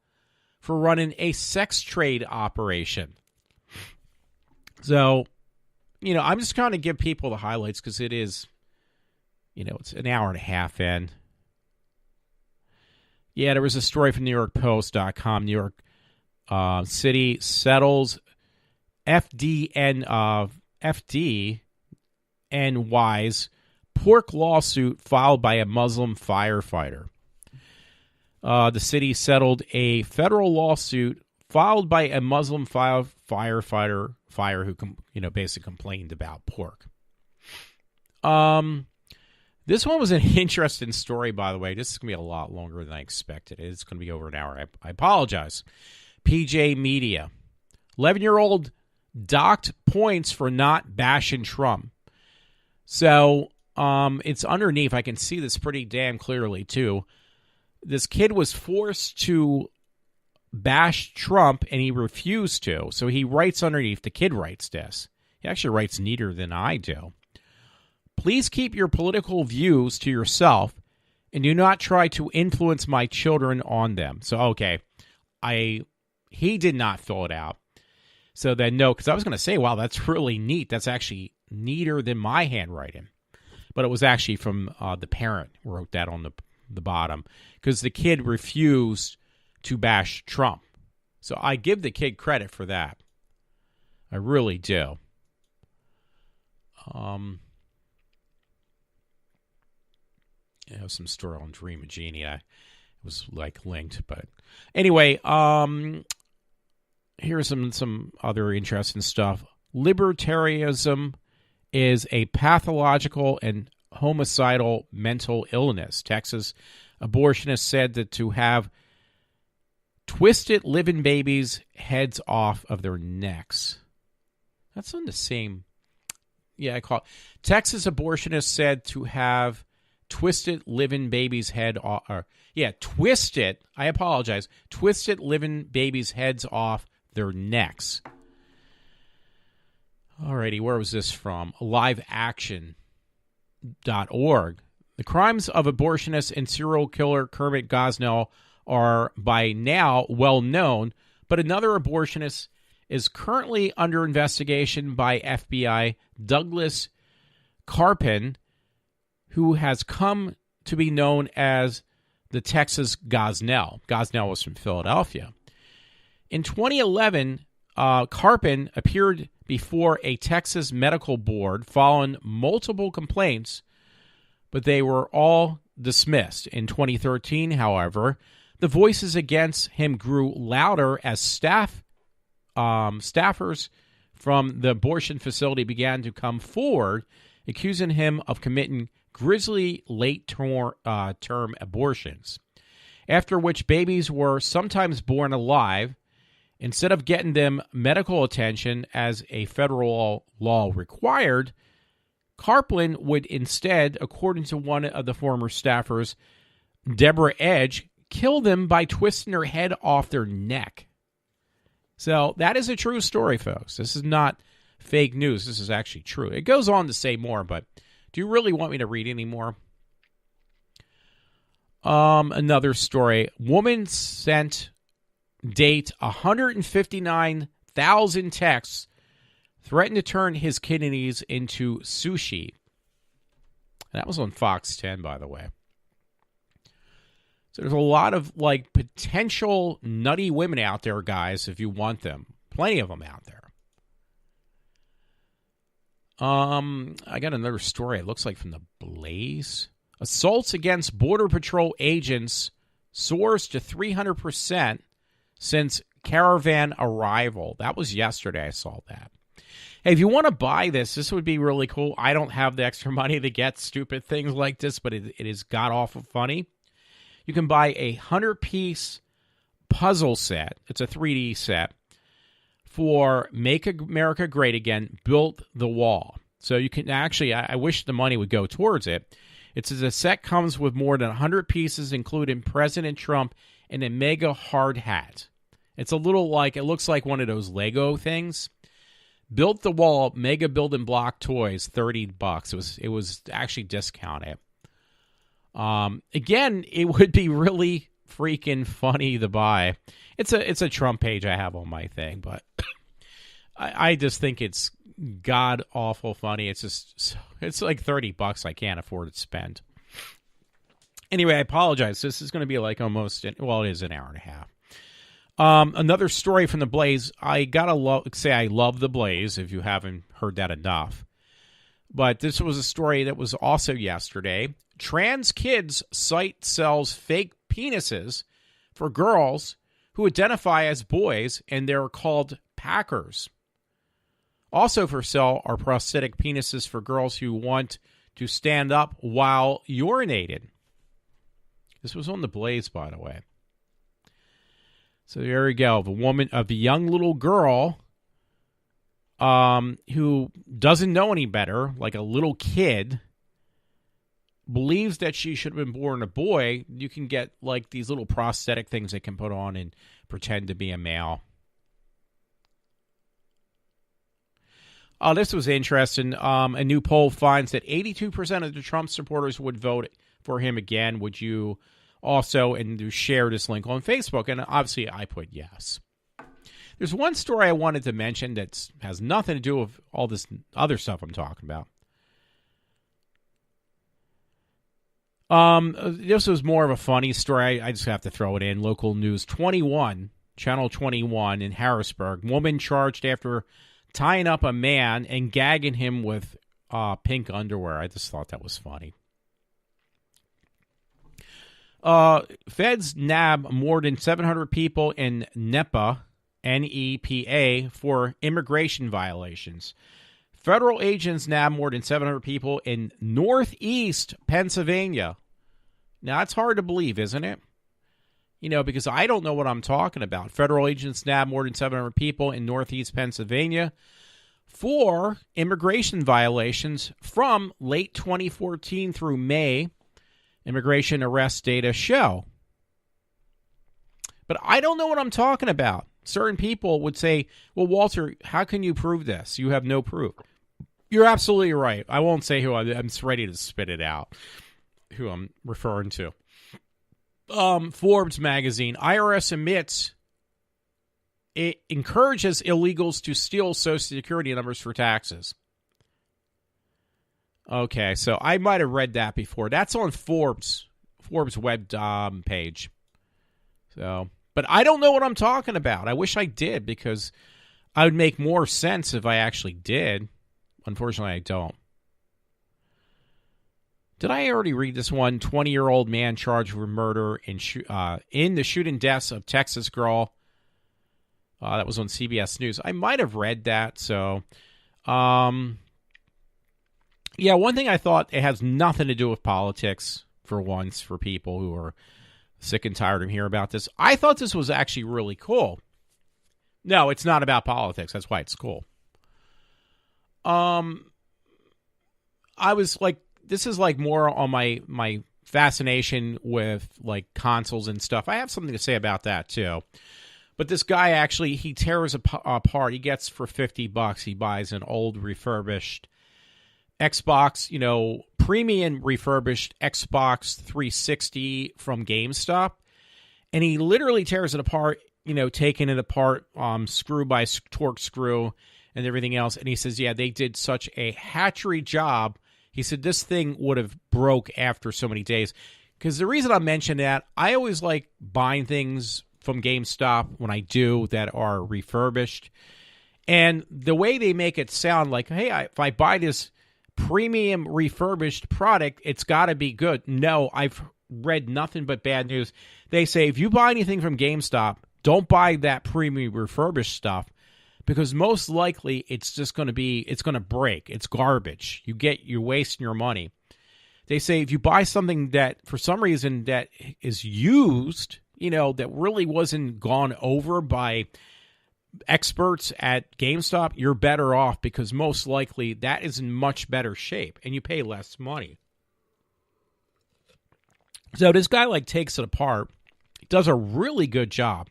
for running a sex trade operation. So, I'm just trying to give people the highlights because it is, it's an hour and a half in. Yeah, there was a story from NewYorkPost.com. New York City settles FDNY's pork lawsuit filed by a Muslim firefighter. The city settled a federal lawsuit filed by a Muslim firefighter who basically complained about pork. This one was an interesting story, by the way. This is going to be a lot longer than I expected. It's going to be over an hour. I apologize. PJ Media. 11-year-old docked points for not bashing Trump. So it's underneath. I can see this pretty damn clearly, too. This kid was forced to bash Trump, and he refused to. So he writes underneath. The kid writes this. He actually writes neater than I do. Please keep your political views to yourself, and do not try to influence my children on them. So, okay, he did not fill it out. So then, no, because I was going to say, wow, that's really neat. That's actually neater than my handwriting. But it was actually from the parent who wrote that on the bottom, because the kid refused to bash Trump. So I give the kid credit for that. I really do. I have some story on Dream of Genie. It was like linked, but anyway, here's some other interesting stuff. Libertarianism is a pathological and homicidal mental illness. Texas abortionists said that to have twisted living babies' heads off of their necks. That's on the same. Yeah, I call it. Texas abortionists said to have twisted living babies' head off. Twisted. I apologize. Twisted living babies' heads off their necks. Alrighty, where was this from? LiveAction.org. The crimes of abortionist and serial killer Kermit Gosnell are by now well known, but another abortionist is currently under investigation by FBI Douglas Carpin, who has come to be known as the Texas Gosnell. Gosnell was from Philadelphia. In 2011, Carpin appeared before a Texas medical board following multiple complaints, but they were all dismissed. In 2013, however, the voices against him grew louder as staffers from the abortion facility began to come forward, accusing him of committing grisly late-term abortions, after which babies were sometimes born alive. Instead of getting them medical attention as a federal law required, Carpin would instead, according to one of the former staffers, Deborah Edge killed them by twisting her head off their neck. So that is a true story, folks. This is not fake news. This is actually true. It goes on to say more, but do you really want me to read any more? Another story. Woman sent date 159,000 texts, threatened to turn his kidneys into sushi. That was on Fox 10, by the way. So there's a lot of like potential nutty women out there, guys, if you want them. Plenty of them out there. I got another story. It looks like from the Blaze. Assaults against Border Patrol agents soars to 300% since caravan arrival. That was yesterday. I saw that. Hey, if you want to buy this would be really cool. I don't have the extra money to get stupid things like this, but it is god-awful funny. You can buy a 100-piece puzzle set. It's a 3D set for Make America Great Again, Built the Wall. So you can actually, I wish the money would go towards it. It says the set comes with more than 100 pieces, including President Trump and a mega hard hat. It's a little like, it looks like one of those Lego things. Built the Wall, mega building block toys, $30. It was actually discounted. Again, it would be really freaking funny to buy. It's a Trump page I have on my thing, but I just think it's god awful funny. It's like $30 I can't afford to spend. Anyway, I apologize. This is going to be like almost, well, it is an hour and a half. Another story from the Blaze. I gotta say I love the Blaze if you haven't heard that enough. But this was a story that was also yesterday. Trans kids site sells fake penises for girls who identify as boys, and they're called packers. Also for sale are prosthetic penises for girls who want to stand up while urinated. This was on the Blaze, by the way. So there you go. The young little girl who doesn't know any better, like a little kid, believes that she should have been born a boy. You can get like these little prosthetic things they can put on and pretend to be a male. This was interesting. A new poll finds that 82% of the Trump supporters would vote for him again. Would you also share this link on Facebook? And obviously I put yes. There's one story I wanted to mention that has nothing to do with all this other stuff I'm talking about. This was more of a funny story. I just have to throw it in. Local news 21, Channel 21 in Harrisburg. Woman charged after tying up a man and gagging him with pink underwear. I just thought that was funny. Feds nab more than 700 people in NEPA, N-E-P-A, for immigration violations. Federal agents nab more than 700 people in Northeast Pennsylvania. Now, that's hard to believe, isn't it? You know, because I don't know what I'm talking about. Federal agents nab more than 700 people in Northeast Pennsylvania for immigration violations from late 2014 through May. Immigration arrest data show. But I don't know what I'm talking about. Certain people would say, well, Walter, how can you prove this? You have no proof. You're absolutely right. I won't say who I'm just ready to spit it out, who I'm referring to. Forbes magazine, IRS admits it encourages illegals to steal Social Security numbers for taxes. Okay, so I might have read that before. That's on Forbes web page. So, but I don't know what I'm talking about. I wish I did, because I would make more sense if I actually did. Unfortunately, I don't. Did I already read this one? 20-year-old man charged with murder in the shooting deaths of Texas girl. That was on CBS News. I might have read that. So, yeah, one thing I thought, it has nothing to do with politics for once, for people who are sick and tired of hearing about this. I thought this was actually really cool. No, it's not about politics. That's why it's cool. I was like, this is like more on my fascination with like consoles and stuff. I have something to say about that too. But this guy actually, he tears apart. He gets for $50. He buys an old refurbished Xbox, premium refurbished Xbox 360 from GameStop. And he literally tears it apart, taking it apart screw by torque screw and everything else. And he says, yeah, they did such a hatchery job. He said this thing would have broke after so many days. Because the reason I mention that, I always like buying things from GameStop when I do that are refurbished. And the way they make it sound like, hey, if I buy this premium refurbished product, it's got to be good. No, I've read nothing but bad news. They say if you buy anything from GameStop, don't buy that premium refurbished stuff because most likely it's going to break. It's garbage. You're wasting your money. They say if you buy something that for some reason that is used, that really wasn't gone over by experts at GameStop, you're better off because most likely that is in much better shape and you pay less money. So this guy takes it apart. He does a really good job.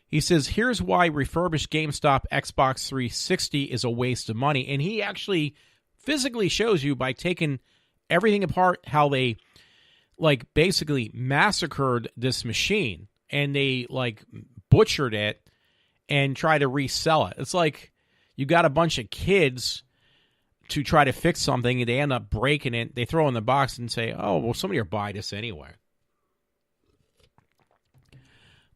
He says, here's why refurbished GameStop Xbox 360 is a waste of money. And he actually physically shows you by taking everything apart how they basically massacred this machine and they butchered it and try to resell it. It's like you got a bunch of kids to try to fix something and they end up breaking it. They throw it in the box and say, oh, well, somebody will buy this anyway.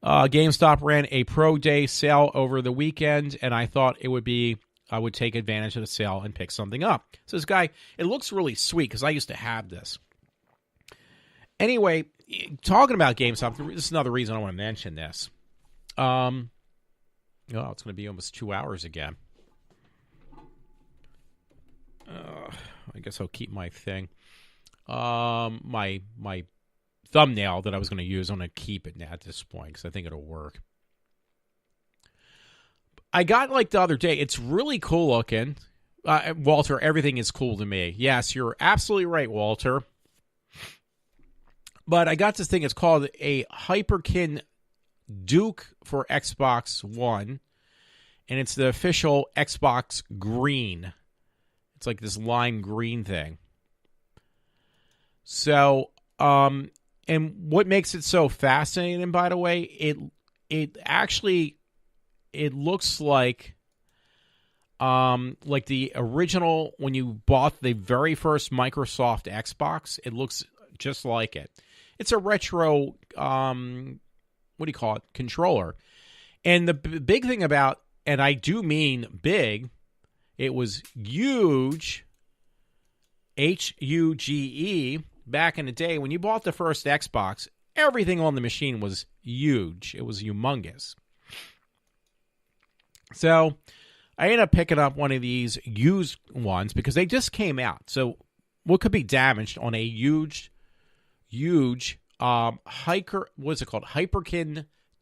GameStop ran a Pro Day sale over the weekend, and I thought I would take advantage of the sale and pick something up. So this guy, it looks really sweet because I used to have this. Anyway, talking about GameStop, this is another reason I want to mention this. It's going to be almost 2 hours again. I guess I'll keep my thing. My thumbnail that I was going to use, I'm going to keep it now at this point because I think it'll work. I got the other day, it's really cool looking. Walter, everything is cool to me. Yes, you're absolutely right, Walter. But I got this thing, it's called a Hyperkin Duke for Xbox One. And it's the official Xbox green. It's like this lime green thing. So, and what makes it so fascinating, by the way, it actually, it looks like the original, when you bought the very first Microsoft Xbox, it looks just like it. It's a retro, controller. And the big thing about, and I do mean big, it was huge, Huge, back in the day. When you bought the first Xbox, everything on the machine was huge. It was humongous. So I ended up picking up one of these used ones because they just came out. So what could be damaged on a huge Hyperkin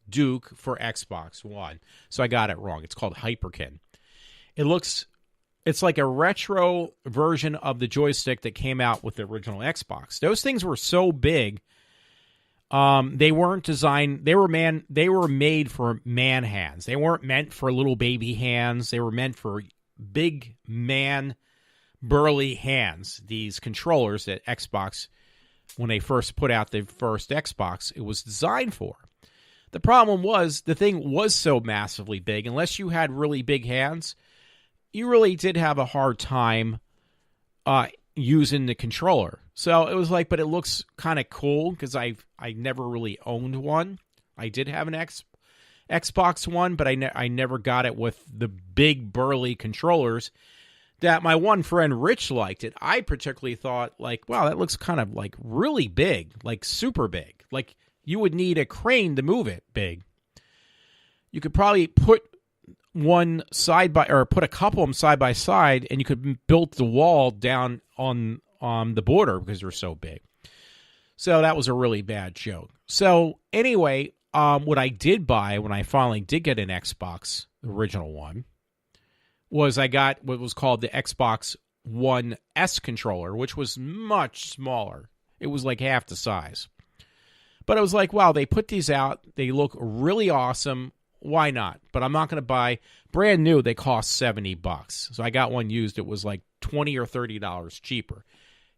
Duke for Xbox One. So I got it wrong. It's called Hyperkin. It's like a retro version of the joystick that came out with the original Xbox. Those things were so big. They weren't designed. They were made for man hands. They weren't meant for little baby hands. They were meant for big man, burly hands. These controllers that Xbox, when they first put out the first Xbox, it was designed for. The problem was the thing was so massively big. Unless you had really big hands, you really did have a hard time using the controller. So it was but it looks kind of cool because I never really owned one. I did have an Xbox One, but I never got it with the big burly controllers that my one friend Rich liked it. I particularly thought wow, that looks kind of really big, super big. You would need a crane to move it big. You could probably put one put a couple of them side by side, and you could build the wall down on the border because they're so big. So that was a really bad joke. So anyway, what I did buy when I finally did get an Xbox, the original one, was I got what was called the Xbox One S controller, which was much smaller. It was like half the size. But I was like, wow, they put these out. They look really awesome. Why not? But I'm not going to buy brand new. They cost $70. So I got one used. It was like $20 or $30 cheaper.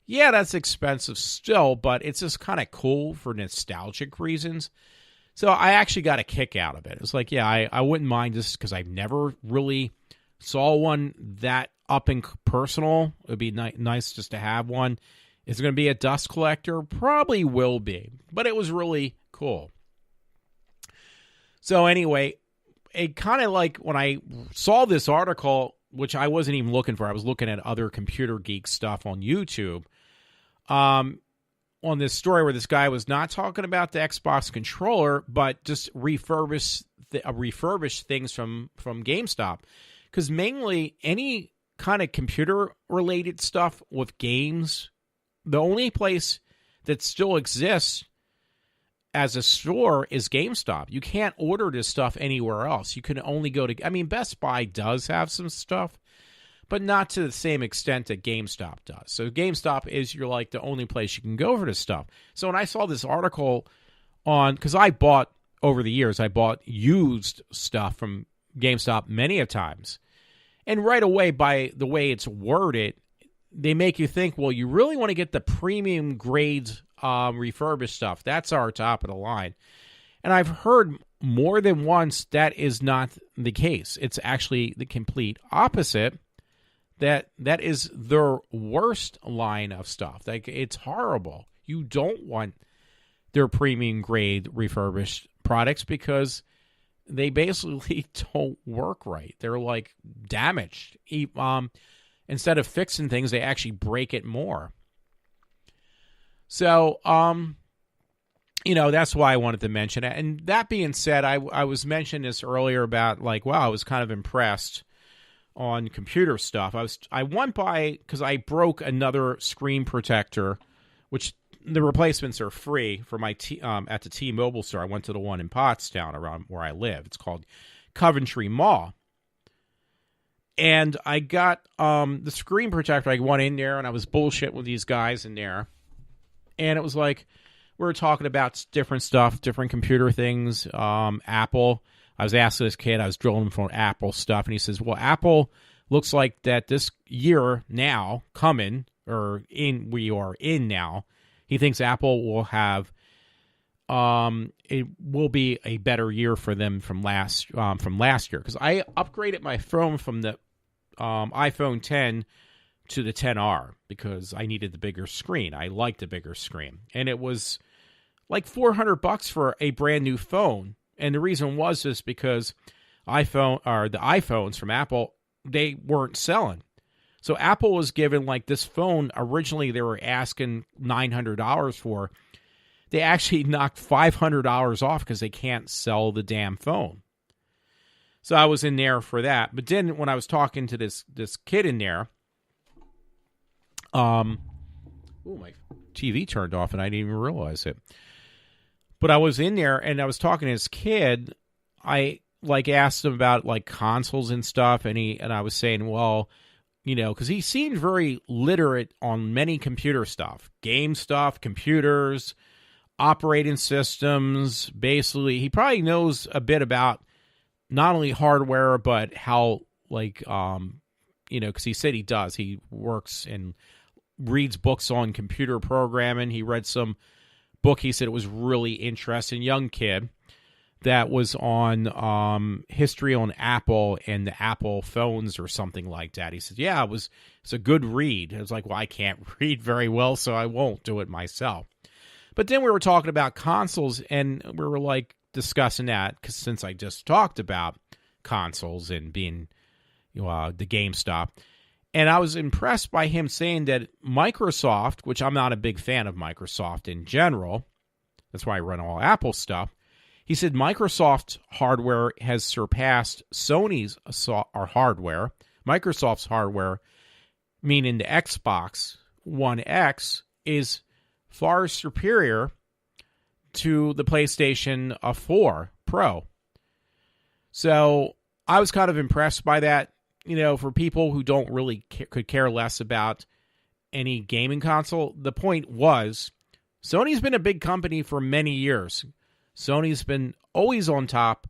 Yeah, that's expensive still, but it's just kind of cool for nostalgic reasons. So I actually got a kick out of it. It's like, yeah, I wouldn't mind this because I've never really saw one that up and personal. It would be nice just to have one. Is it going to be a dust collector? Probably will be, but it was really cool. So anyway, it kind of like when I saw this article, which I wasn't even looking for, I was looking at other computer geek stuff on YouTube, on this story where this guy was not talking about the Xbox controller, but just refurbish things from GameStop. Because mainly any kind of computer-related stuff with games, the only place that still exists as a store is GameStop. You can't order this stuff anywhere else. You can only go to... I mean, Best Buy does have some stuff, but not to the same extent that GameStop does. So GameStop is like the only place you can go for this stuff. So when I saw this article on... Because over the years, I bought used stuff from GameStop many a times. And right away, by the way it's worded, they make you think, well, you really want to get the premium grades refurbished stuff. That's our top of the line. And I've heard more than once that is not the case. It's actually the complete opposite. That is their worst line of stuff. Like, it's horrible. You don't want their premium grade refurbished products because they basically don't work right. They're like damaged. Instead of fixing things, they actually break it more. So, that's why I wanted to mention it. And that being said, I was mentioning this earlier about like, wow, I was kind of impressed on computer stuff. I went by because I broke another screen protector, which the replacements are free for my at the T-Mobile store. I went to the one in Pottstown around where I live. It's called Coventry Mall. And I got the screen protector. I went in there and I was bullshit with these guys in there. And it was like, we were talking about different stuff, different computer things, Apple. I was asking this kid, I was drilling him for Apple stuff. And he says, well, Apple looks like that this year now coming, we are in now, he thinks Apple will have, it will be a better year for them from last year. Because I upgraded my phone from the iPhone 10 to the 10R because I needed the bigger screen. I liked the bigger screen. And it was like $400 for a brand new phone. And the reason was just because the iPhones from Apple, they weren't selling. So Apple was given like this phone. Originally, they were asking $900 for. They actually knocked $500 off because they can't sell the damn phone. So I was in there for that. But then when I was talking to this kid in there, my TV turned off and I didn't even realize it. But I was in there and I was talking to this kid. I asked him about like consoles and stuff, and I was saying, well, because he seemed very literate on many computer stuff, game stuff, computers, operating systems. Basically, he probably knows a bit about not only hardware but how because he said he does. He works and reads books on computer programming. He read some book. He said it was really interesting. Young kid that was on history on Apple and the Apple phones or something like that. He said, yeah, it's a good read. I was like, well, I can't read very well, so I won't do it myself. But then we were talking about consoles, and we were like discussing that because since I just talked about consoles and being the GameStop, and I was impressed by him saying that Microsoft, which I'm not a big fan of Microsoft in general, that's why I run all Apple stuff. He said Microsoft's hardware has surpassed Sony's hardware. Microsoft's hardware, meaning the Xbox One X, is far superior to the PlayStation 4 Pro. So I was kind of impressed by that. For people who don't really could care less about any gaming console, the point was Sony's been a big company for many years. Sony's been always on top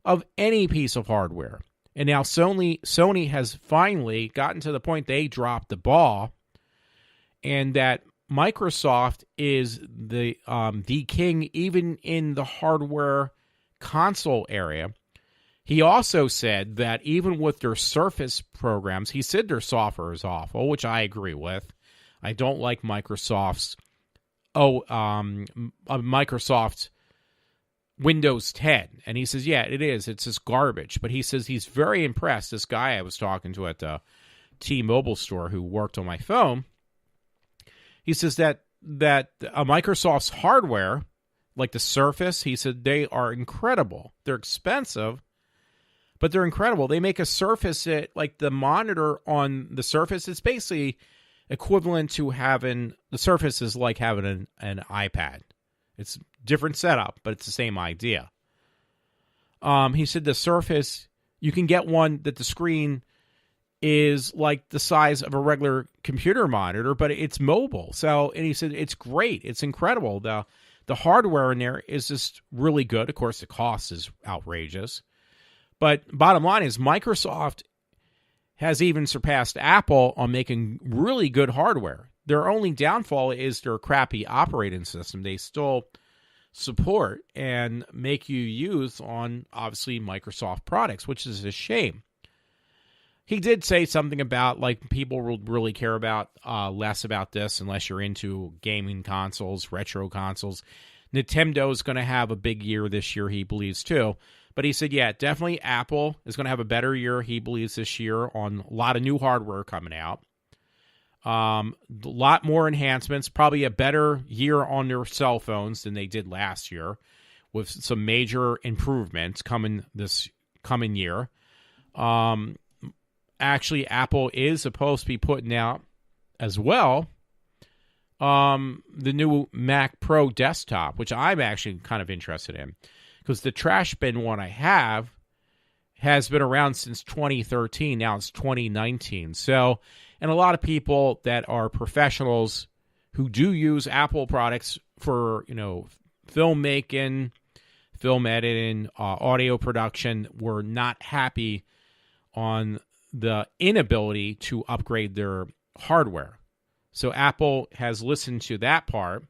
of any piece of hardware. And now Sony has finally gotten to the point they dropped the ball, and that Microsoft is the king even in the hardware console area. He also said that even with their Surface programs, he said their software is awful, which I agree with. I don't like Microsoft's Windows 10. And he says, yeah, it is. It's just garbage. But he says he's very impressed. This guy I was talking to at the T-Mobile store who worked on my phone, he says that Microsoft's hardware, like the Surface, he said they are incredible. They're expensive, but they're incredible. They make a Surface, like the monitor on the Surface, it's basically equivalent to having, the Surface is like having an iPad. It's different setup, but it's the same idea. He said the Surface, you can get one that the screen is like the size of a regular computer monitor, but it's mobile. So, and he said it's great. It's incredible. The hardware in there is just really good. Of course, the cost is outrageous. But bottom line is Microsoft has even surpassed Apple on making really good hardware. Their only downfall is their crappy operating system. They still support and make you use on, obviously, Microsoft products, which is a shame. He did say something about, like, people will really care about less about this unless you're into gaming consoles, retro consoles. Nintendo is going to have a big year this year, he believes, too. But he said, yeah, definitely Apple is going to have a better year, he believes, this year on a lot of new hardware coming out. A lot more enhancements, probably a better year on their cell phones than they did last year, with some major improvements coming this coming year. Actually, Apple is supposed to be putting out as well the new Mac Pro desktop, which I'm actually kind of interested in, because the trash bin one I have has been around since 2013. Now it's 2019. So, and a lot of people that are professionals who do use Apple products for, filmmaking, film editing, audio production were not happy on the inability to upgrade their hardware. So Apple has listened to that part,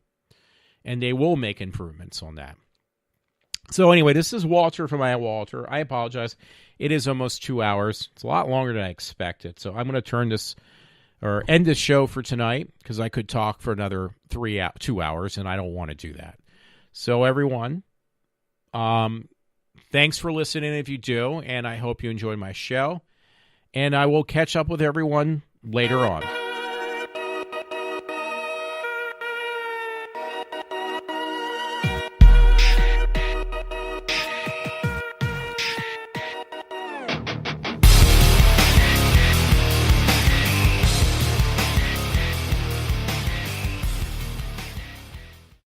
and they will make improvements on that. So anyway, this is Walter from iWalter. I apologize. It is almost 2 hours. It's a lot longer than I expected. So I'm going to end this show for tonight, because I could talk for another 2 hours, and I don't want to do that. So everyone, thanks for listening if you do, and I hope you enjoyed my show. And I will catch up with everyone later on.